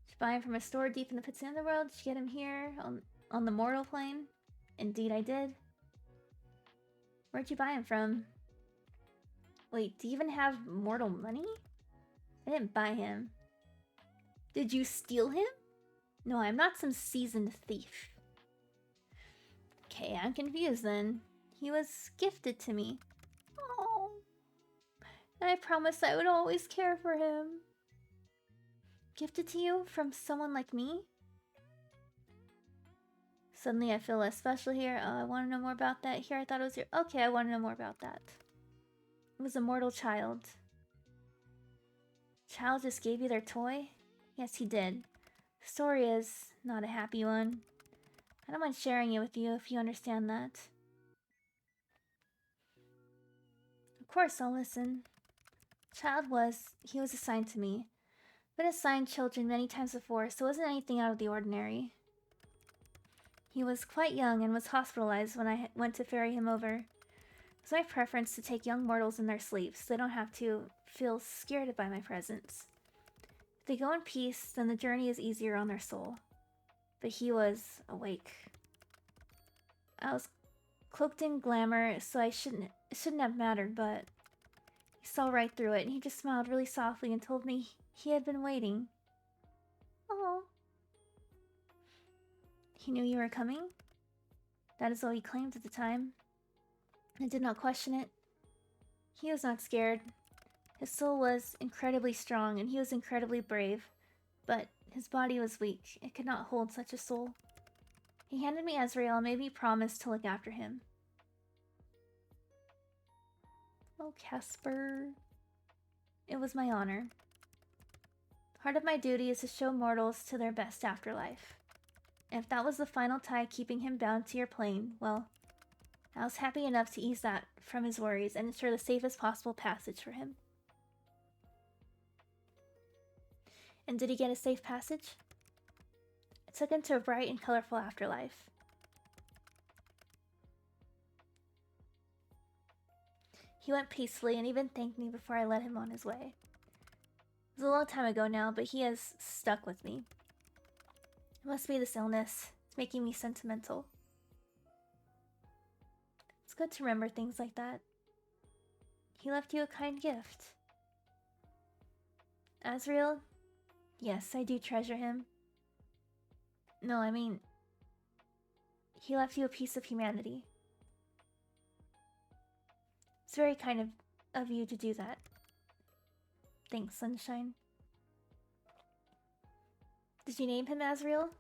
S1: Did you buy him from a store deep in the pits of the underworld? Did you get him here on the mortal plane? Indeed I did. Where'd you buy him from? Wait, do you even have mortal money? I didn't buy him. Did you steal him? No, I'm not some seasoned thief. Okay, I'm confused then. He was gifted to me. Oh. And I promised I would always care for him. Gifted to you from someone like me? Suddenly I feel less special here. Oh, I want to know more about that. Here I thought it was your... Okay, I want to know more about that. It was a mortal child. Child just gave you their toy? Yes, he did. The story is not a happy one. I don't mind sharing it with you if you understand that. Of course, I'll listen. He was assigned to me. Been assigned children many times before, so it wasn't anything out of the ordinary. He was quite young and was hospitalized when I went to ferry him over. It was my preference to take young mortals in their sleep so they don't have to feel scared by my presence. If they go in peace, then the journey is easier on their soul. But he was awake. I was cloaked in glamour, so it shouldn't have mattered, but he saw right through it, and he just smiled really softly and told me he had been waiting. Oh. He knew you were coming? That is what he claimed at the time. I did not question it. He was not scared. His soul was incredibly strong, and he was incredibly brave. But his body was weak. It could not hold such a soul. He handed me Azrael and made me promise to look after him. Oh, Casper. It was my honor. Part of my duty is to show mortals to their best afterlife. And if that was the final tie keeping him bound to your plane, well, I was happy enough to ease that from his worries and ensure the safest possible passage for him. And did he get a safe passage? I took him to a bright and colorful afterlife. He went peacefully and even thanked me before I let him on his way. It was a long time ago now, but he has stuck with me. It must be this illness. It's making me sentimental. It's good to remember things like that. He left you a kind gift. Azrael? Yes, I do treasure him. No, I mean, he left you a piece of humanity. It's very kind of you to do that. Thanks, Sunshine. Did you name him Azrael?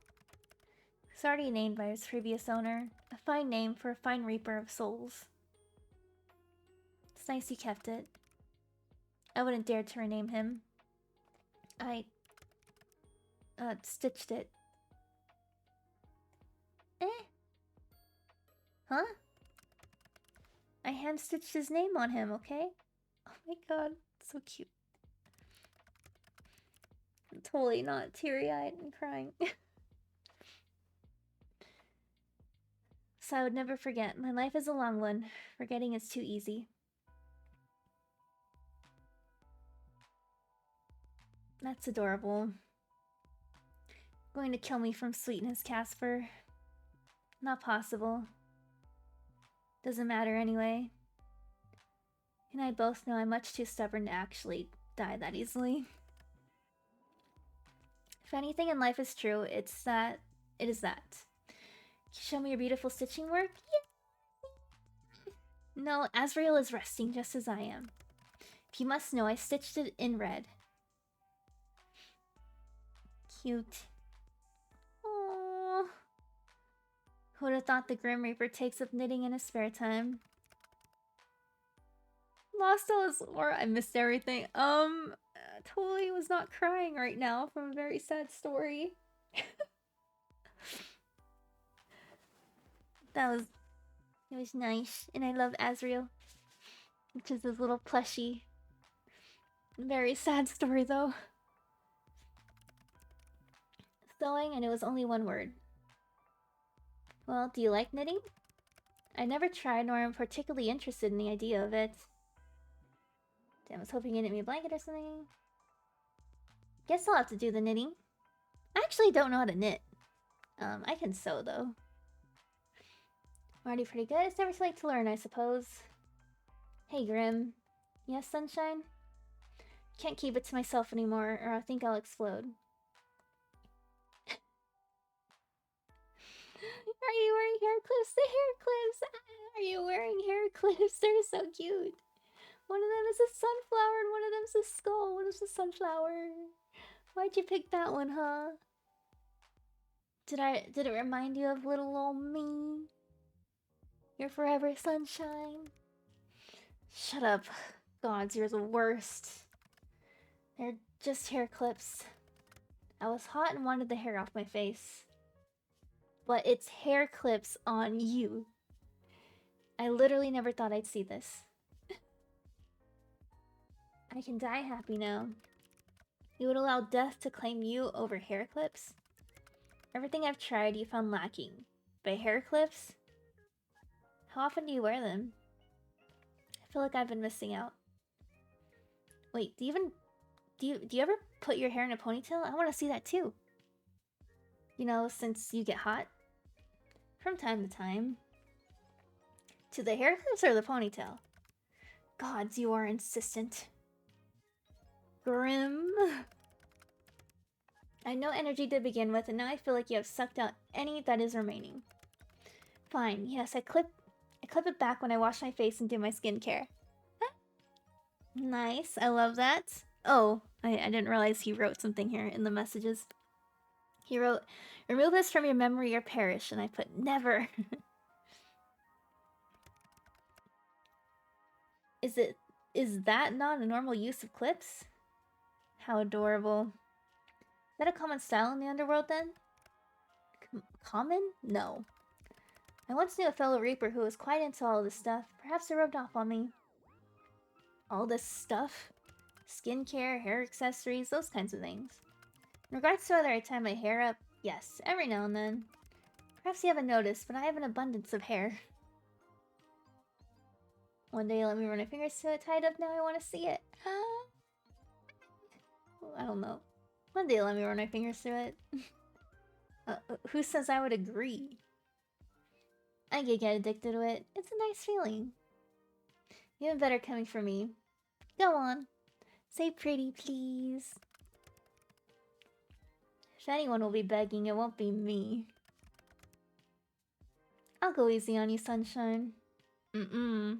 S1: He's already named by his previous owner. A fine name for a fine reaper of souls. It's nice you kept it. I wouldn't dare to rename him. I stitched it. Huh? I hand-stitched his name on him, okay? Oh my god, so cute. I'm totally not teary-eyed and crying. So I would never forget. My life is a long one. Forgetting is too easy. That's adorable. Going to kill me from sweetness, Casper. Not possible. Doesn't matter anyway. And I both know I'm much too stubborn to actually die that easily. If anything in life is true, it is that. Can you show me your beautiful stitching work? Yeah. No, Azrael is resting just as I am. If you must know, I stitched it in red. Cute. Aww. Who would have thought the Grim Reaper takes up knitting in his spare time? Lost all his aura. I missed everything. Totally was not crying right now from a very sad story. It was nice. And I love Azrael, which is his little plushie. Very sad story though. Sewing, and it was only one word. Well, do you like knitting? I never tried, nor am particularly interested in the idea of it. Damn, I was hoping you knit me a blanket or something. Guess I'll have to do the knitting. I actually don't know how to knit. I can sew though. I'm already pretty good. It's never too late to learn, I suppose. Hey, Grim. Yes, Sunshine? Can't keep it to myself anymore, or I think I'll explode. Are you wearing hair clips? The hair clips! Are you wearing hair clips? They're so cute. One of them is a sunflower and one of them's a skull. One is a sunflower. Why'd you pick that one, huh? Did it remind you of little old me? Your forever sunshine? Shut up. Gods, you're the worst. They're just hair clips. I was hot and wanted the hair off my face. But it's hair clips on you. I literally never thought I'd see this. I can die happy now. You would allow death to claim you over hair clips? Everything I've tried you found lacking. But hair clips? How often do you wear them? I feel like I've been missing out. Wait, do you ever put your hair in a ponytail? I want to see that too. You know, since you get hot. From time to time. To the hair clips or the ponytail? Gods, you are insistent. Grim. I had no energy to begin with, and now I feel like you have sucked out any that is remaining. Fine, yes, I clip it back when I wash my face and do my skincare. Nice, I love that. Oh, I didn't realize he wrote something here in the messages. He wrote, remove this from your memory or perish, and I put never. Is that not a normal use of clips? How adorable. Is that a common style in the underworld then? Common? No. I once knew a fellow Reaper who was quite into all this stuff. Perhaps it rubbed off on me. All this stuff? Skincare, hair accessories, those kinds of things. In regards to whether I tie my hair up, yes, every now and then. Perhaps you haven't noticed, but I have an abundance of hair. One day let me run my fingers to it, tied up, now I want to see it. I don't know. One day let me run my fingers through it. Who says I would agree? I could get addicted to it. It's a nice feeling. Even better coming from me. Go on. Say pretty, please. If anyone will be begging, it won't be me. I'll go easy on you, sunshine. Mm-mm.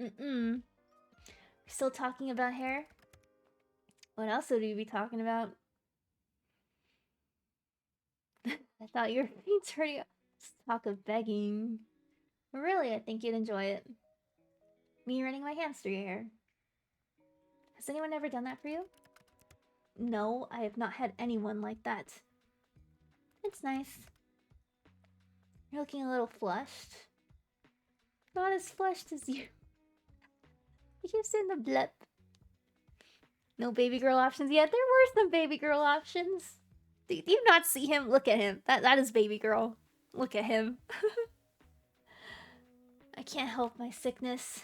S1: Mm-mm. Still talking about hair? What else would we be talking about? I thought you were being dirty. Talk of begging. Really, I think you'd enjoy it. Me running my hands through your hair. Has anyone ever done that for you? No, I have not had anyone like that. It's nice. You're looking a little flushed. Not as flushed as you. You've seen the blip. No baby girl options yet. There were some baby girl options. Do you not see him? Look at him. That is baby girl. Look at him. I can't help my sickness.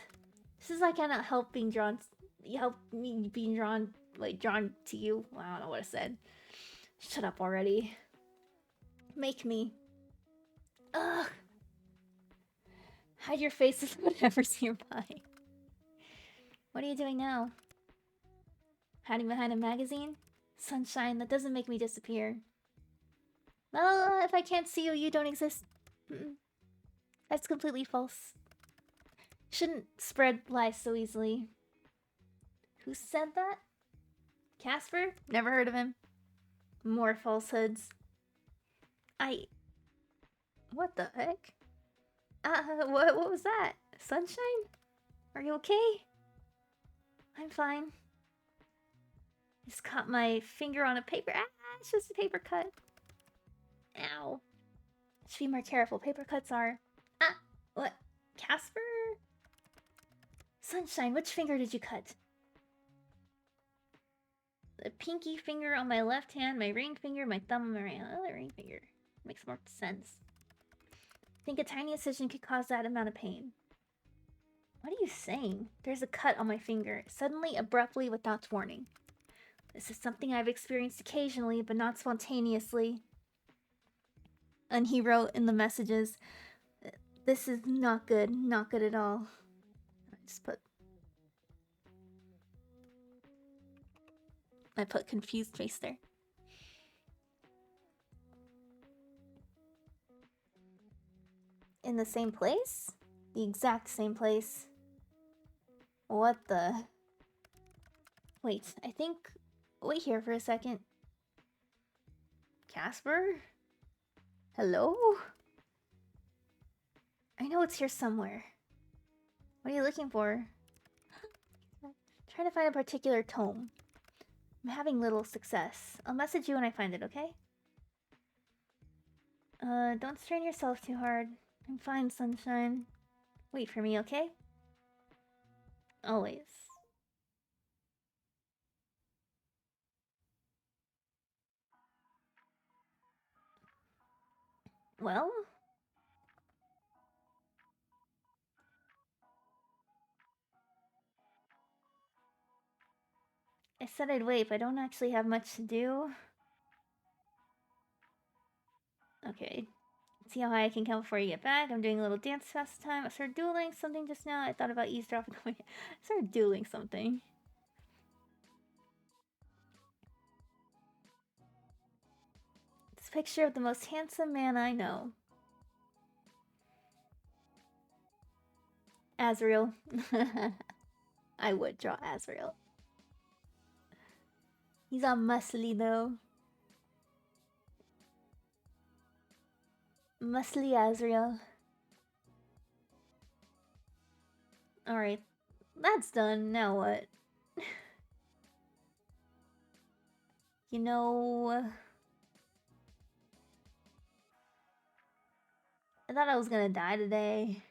S1: This is like I cannot help being drawn. You help me being drawn, like drawn to you. Well, I don't know what I said. Shut up already. Make me. Ugh. Hide your face if whatever's nearby. What are you doing now? Hiding behind a magazine? Sunshine, that doesn't make me disappear. Well, if I can't see you, you don't exist. That's completely false. Shouldn't spread lies so easily. Who said that? Casper? Never heard of him. More falsehoods. What the heck? What was that? Sunshine? Are you okay? I'm fine. Just caught my finger on a paper. It's just a paper cut. Ow. Should be more careful. Paper cuts are... what? Casper? Sunshine, which finger did you cut? The pinky finger on my left hand, my ring finger, my thumb on my right hand. Oh, the ring finger. Makes more sense. I think a tiny incision could cause that amount of pain. What are you saying? There's a cut on my finger, suddenly, abruptly, without warning. This is something I've experienced occasionally, but not spontaneously. And he wrote in the messages, this is not good at all. I put confused face there. In the same place? The exact same place. What the... Wait, I think... Wait here for a second. Casper? Hello? I know it's here somewhere. What are you looking for? Trying to find a particular tome. I'm having little success. I'll message you when I find it, okay? Don't strain yourself too hard. I'm fine, sunshine. Wait for me, okay? Always. Well? I said I'd wait, but I don't actually have much to do. Okay. See how high I can count before you get back. I'm doing a little dance fast time. I started doodling something just now. I thought about eavesdropping. I started doodling something. It's a picture of the most handsome man I know. Azrael. I would draw Azrael. He's all muscly though. Muscly Azrael. Alright, that's done. Now what? You know... I thought I was gonna die today.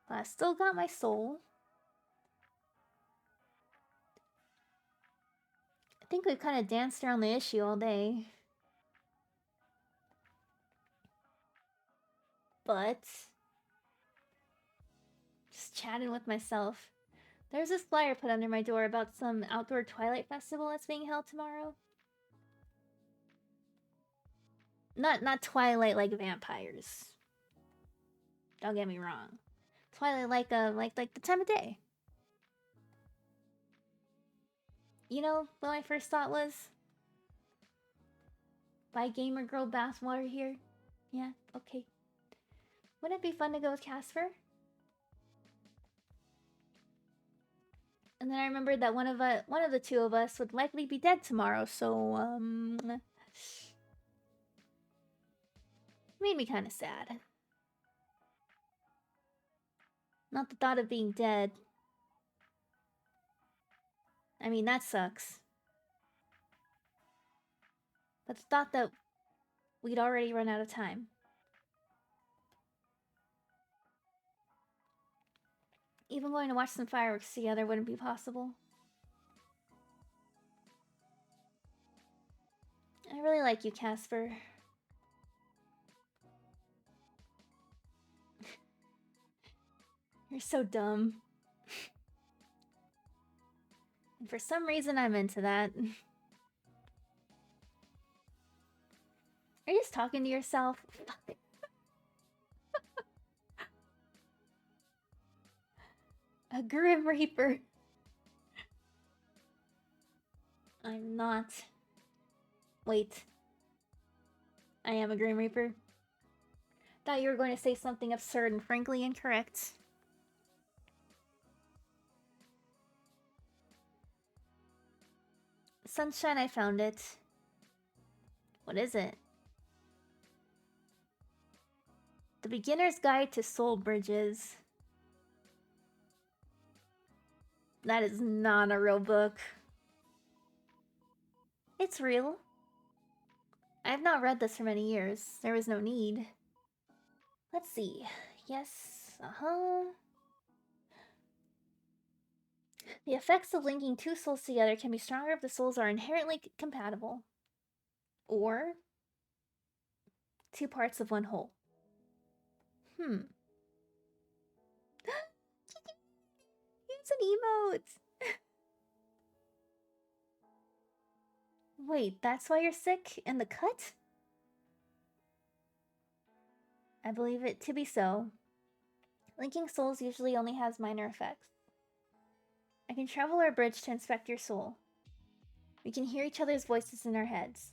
S1: But I still got my soul. I think we've kind of danced around the issue all day. But... just chatting with myself. There's this flyer put under my door about some outdoor Twilight Festival that's being held tomorrow. Not Twilight like vampires. Don't get me wrong. Twilight like the time of day. You know what my first thought was? Buy gamer girl bathwater here? Yeah, okay. Wouldn't it be fun to go with Casper? And then I remembered that one of the two of us would likely be dead tomorrow, so made me kind of sad. Not the thought of being dead. I mean, that sucks. But the thought that we'd already run out of time. Even going to watch some fireworks together wouldn't be possible. I really like you, Casper. You're so dumb. And for some reason, I'm into that. Are you just talking to yourself? Fuck. A Grim Reaper. I'm not. Wait. I am a Grim Reaper. Thought you were going to say something absurd and frankly incorrect. Sunshine, I found it. What is it? The Beginner's Guide to Soul Bridges. That is not a real book. It's real. I have not read this for many years. There was no need. Let's see. Yes, The effects of linking two souls together can be stronger if the souls are inherently compatible. Or two parts of one whole. Here's an emote! Wait, that's why you're sick in the cut? I believe it to be so. Linking souls usually only has minor effects. I can travel our bridge to inspect your soul. We can hear each other's voices in our heads.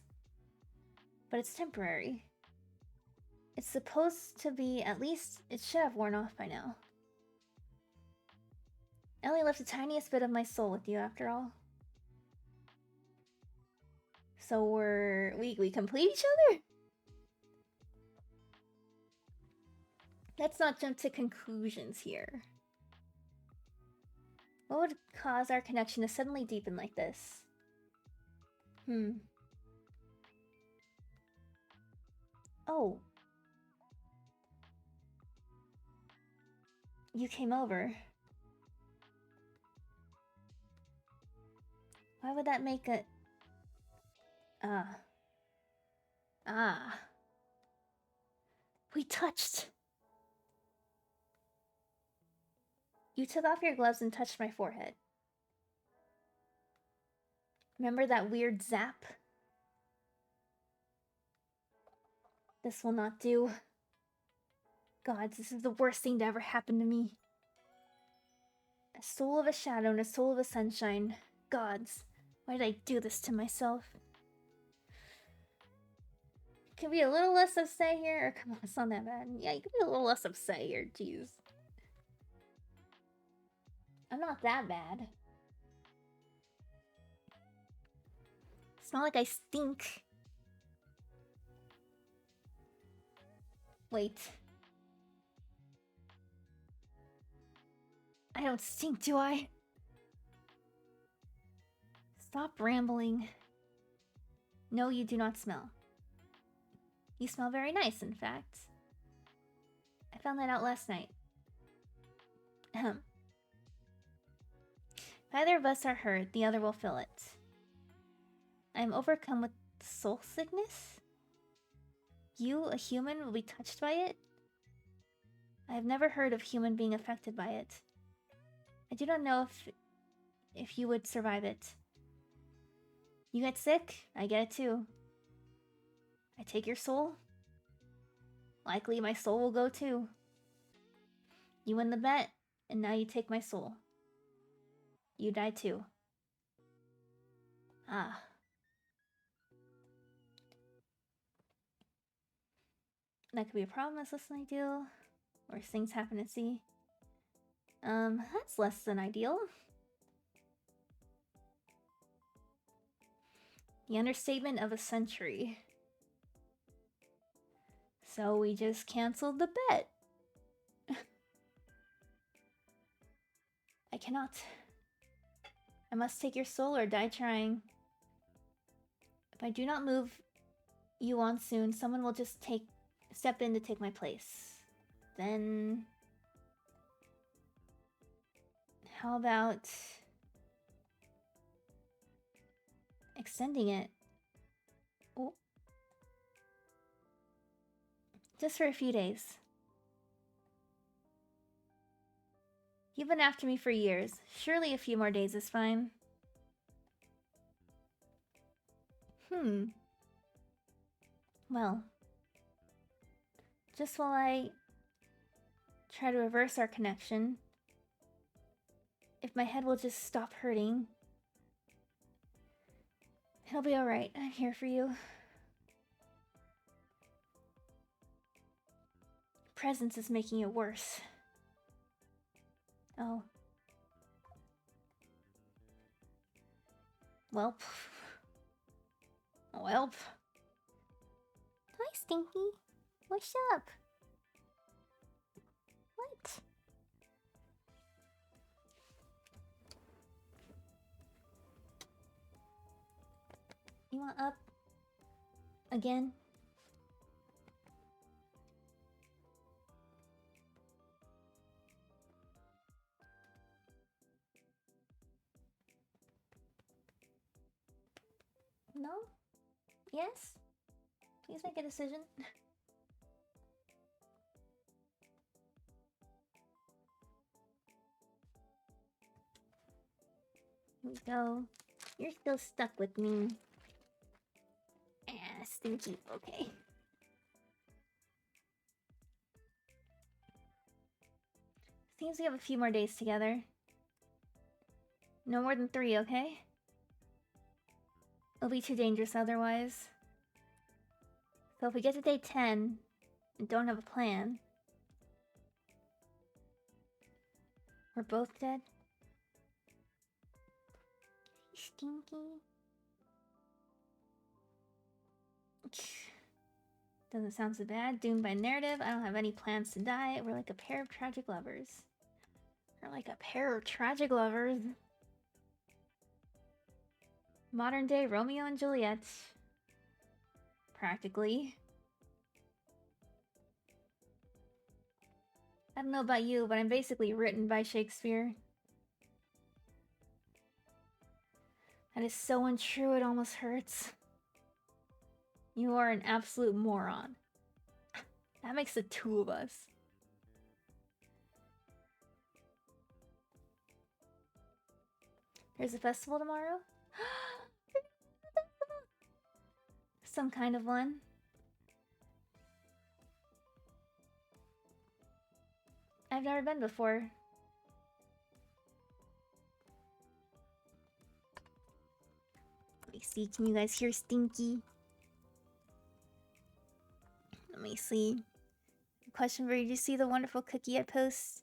S1: But it's temporary. It's supposed to be, at least it should have worn off by now. I only left the tiniest bit of my soul with you after all. So we complete each other? Let's not jump to conclusions here. What would cause our connection to suddenly deepen like this? Oh. You came over. Why would that make a... We touched! You took off your gloves and touched my forehead. Remember that weird zap? This will not do. Gods, this is the worst thing to ever happen to me. A soul of a shadow and a soul of a sunshine. Gods, why did I do this to myself? Can be a little less upset here? Or come on, it's not that bad. Yeah, you can be a little less upset here, jeez. I'm not that bad. It's not like I stink. Wait. I don't stink, do I? Stop rambling. No, you do not smell. You smell very nice, in fact. I found that out last night. Ahem. If either of us are hurt, the other will feel it. I am overcome with soul sickness? You, a human, will be touched by it? I have never heard of human being affected by it. I do not know if you would survive it. You get sick, I get it too. I take your soul? Likely my soul will go too. You win the bet, and now you take my soul. You die too. Ah. That could be a problem, that's less than ideal. Worse things happen at sea. That's less than ideal. The understatement of a century. So we just canceled the bet. I cannot. I must take your soul or die trying. If I do not move you on soon, someone will just step in to take my place. Then how about extending it? Oh. Just for a few days. You've been after me for years. Surely a few more days is fine. Well, just while I try to reverse our connection, if my head will just stop hurting, it'll be alright. I'm here for you. Presence is making it worse. Oh. Welp. Welp. Hi, Stinky. What's up? What? You want up? Again? No? Yes? Please make a decision. Here we go. You're still stuck with me. Ah, Stinky. Okay. Seems we have a few more days together. No more than 3, okay? It'll be too dangerous otherwise. So if we get to day 10 and don't have a plan, we're both dead. Stinky. Doesn't sound so bad. Doomed by narrative. I don't have any plans to die. We're like a pair of tragic lovers. We're like a pair of tragic lovers. Modern day Romeo and Juliet. Practically. I don't know about you, but I'm basically written by Shakespeare. That is so untrue, it almost hurts. You are an absolute moron. That makes the 2 of us. There's a festival tomorrow? Some kind of one. I've never been before. Let me see, can you guys hear Stinky? Let me see. Question for you, did you see the wonderful cookie I post?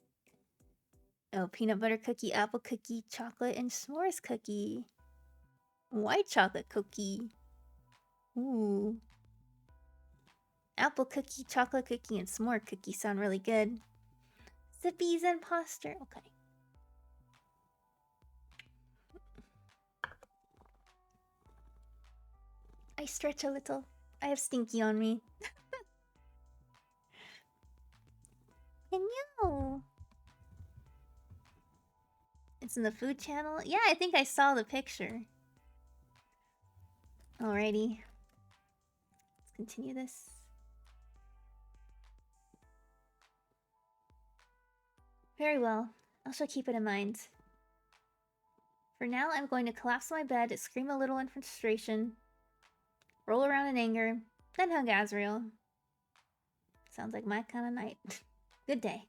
S1: Oh, peanut butter cookie, apple cookie, chocolate, and s'mores cookie. White chocolate cookie. Ooh. Apple cookie, chocolate cookie, and s'more cookie sound really good. Zippy's imposter. Okay. I stretch a little. I have Stinky on me. I know. It's in the food channel? Yeah, I think I saw the picture. Alrighty. Let's continue this. Very well. I shall keep it in mind. For now, I'm going to collapse on my bed, scream a little in frustration, roll around in anger, then hug Azrael. Sounds like my kind of night. Good day.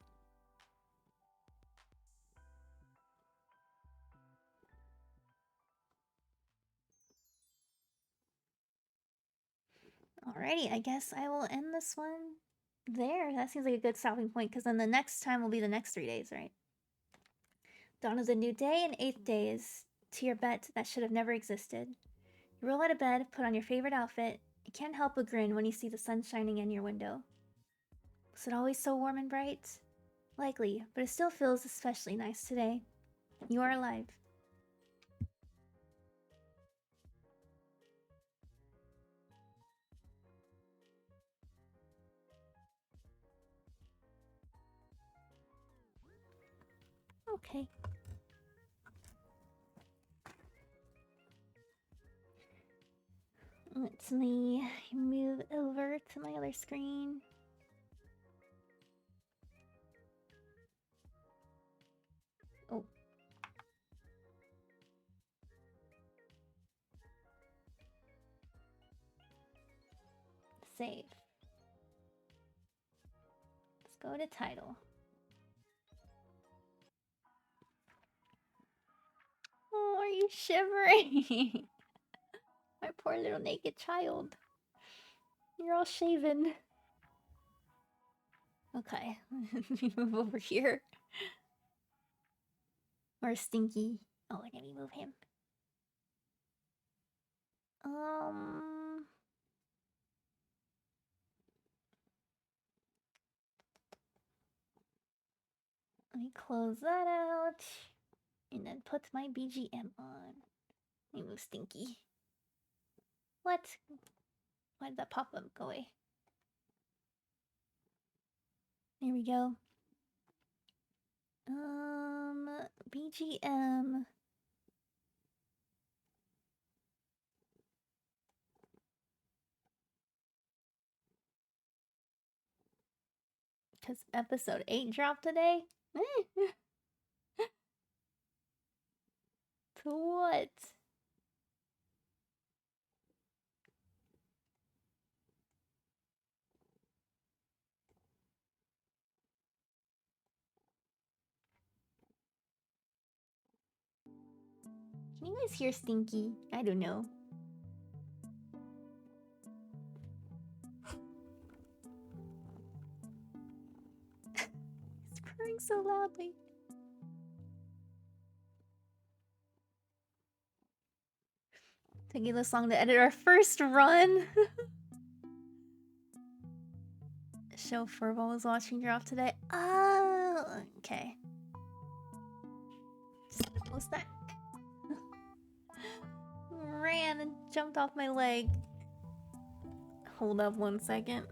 S1: Alrighty, I guess I will end this one there. That seems like a good stopping point, because then the next time will be the next 3 days, right? Dawn is a new day, and 8th day is to your bet that should have never existed. You roll out of bed, put on your favorite outfit. You can't help but grin when you see the sun shining in your window. Was it always so warm and bright? Likely, but it still feels especially nice today. You are alive. Okay. Let me move over to my other screen. Oh. Save. Let's go to title. Oh, are you shivering? My poor little naked child. You're all shaven. Okay, let me move over here. Or Stinky. Oh, let me move him. Let me close that out. And then put my BGM on. Let me move Stinky. What? Why did that pop-up go away? There we go. BGM. Because episode 8 dropped today? To what? Can you guys hear Stinky? I don't know. It's purring so loudly. Taking this long to edit our first run. Show Furball was watching drop today. Oh, okay. Just post that. Ran and jumped off my leg. Hold up 1 second.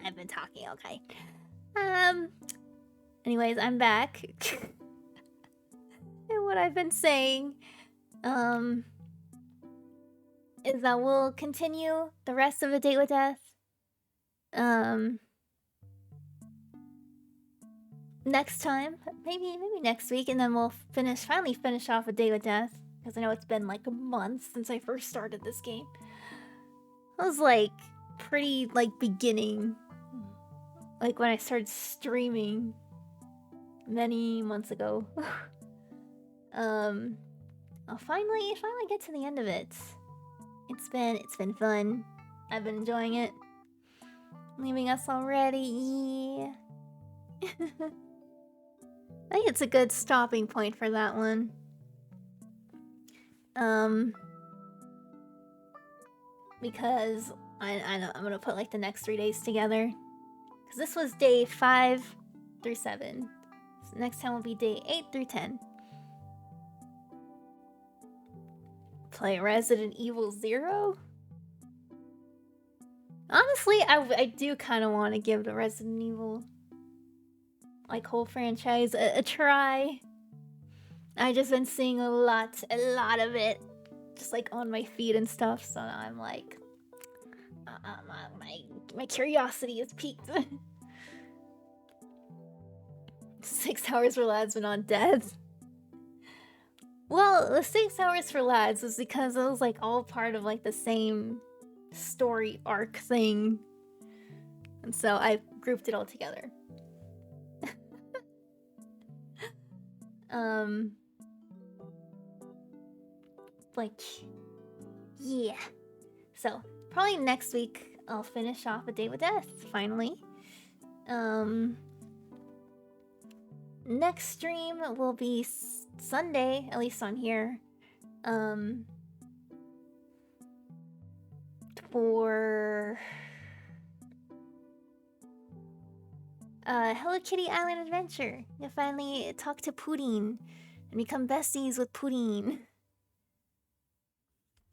S1: I've been talking, okay. Anyways, I'm back. And what I've been saying, is that we'll continue the rest of A Date with Death. Next time, maybe next week, and then we'll finally finish off A Date with Death. Because I know it's been like a month since I first started this game. I was like pretty beginning, like when I started streaming many months ago. I'll finally get to the end of it. It's been fun. I've been enjoying it. Leaving us already. I think it's a good stopping point for that one. Because I know I'm gonna put like the next 3 days together. Because this was day 5 through 7. So next time will be day 8 through 10. Play Resident Evil 0? Honestly, I do kind of want to give the Resident Evil whole franchise a try. I just been seeing a lot of it, just like on my feed and stuff. So now I'm like, my curiosity is piqued. 6 hours for lads, but not death. Well, the 6 hours for lads was because it was like all part of like the same story arc thing, and so I grouped it all together. Yeah. So probably next week I'll finish off A Date with Death finally. Next stream will be Sunday, at least on here. For Hello Kitty Island Adventure. You finally talk to Pudding and become besties with Pudding.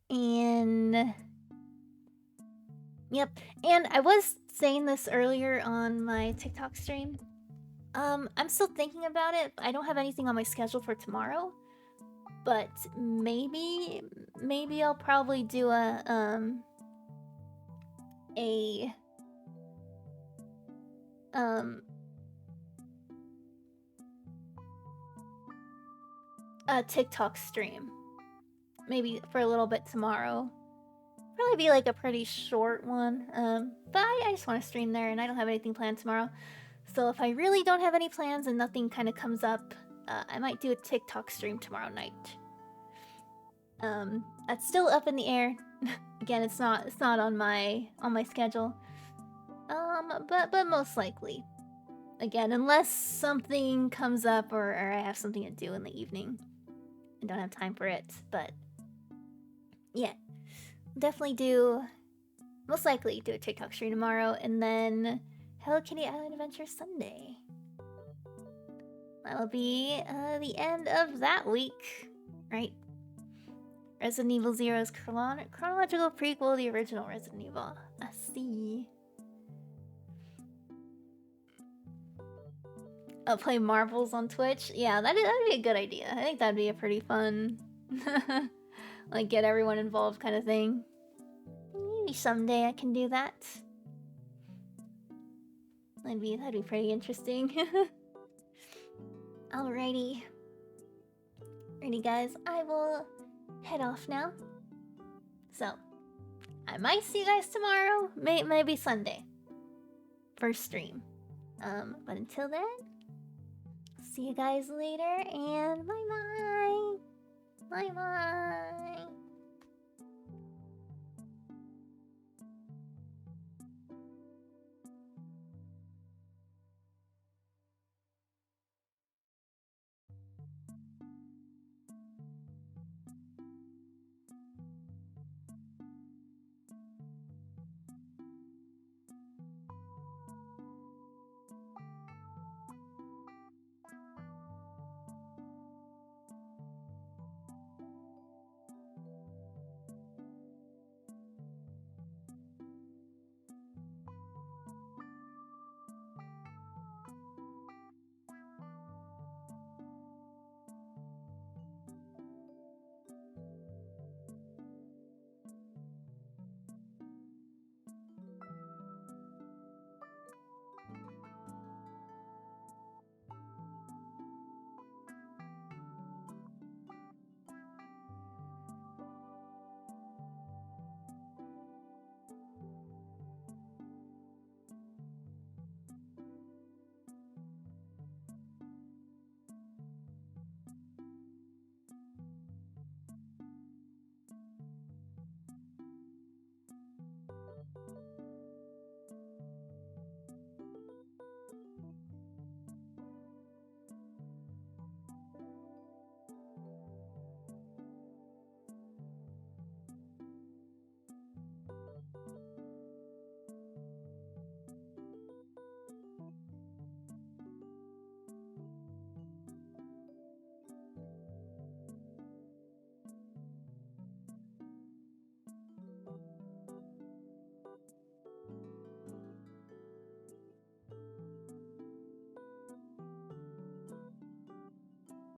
S1: And yep, and I was saying this earlier on my TikTok stream. I'm still thinking about it. I don't have anything on my schedule for tomorrow, but maybe I'll probably do a TikTok stream. Maybe for a little bit tomorrow. Probably be like a pretty short one. But I just want to stream there, and I don't have anything planned tomorrow. So if I really don't have any plans and nothing kind of comes up, I might do a TikTok stream tomorrow night. That's still up in the air. Again, it's not on my schedule. But most likely. Again, unless something comes up or I have something to do in the evening and don't have time for it. But yeah, definitely most likely do a TikTok stream tomorrow, and then Hello Kitty Island Adventure Sunday. That'll be the end of that week, right? Resident Evil 0's chronological prequel, the original Resident Evil. I see. I'll play marbles on Twitch. Yeah, that'd be a good idea. I think that'd be a pretty fun, like, get everyone involved kind of thing. Maybe someday I can do that. That'd be pretty interesting. Alrighty. Alrighty, guys. I will head off now. So, I might see you guys tomorrow. Maybe Sunday. First stream. But until then, see you guys later, and bye-bye. Bye-bye.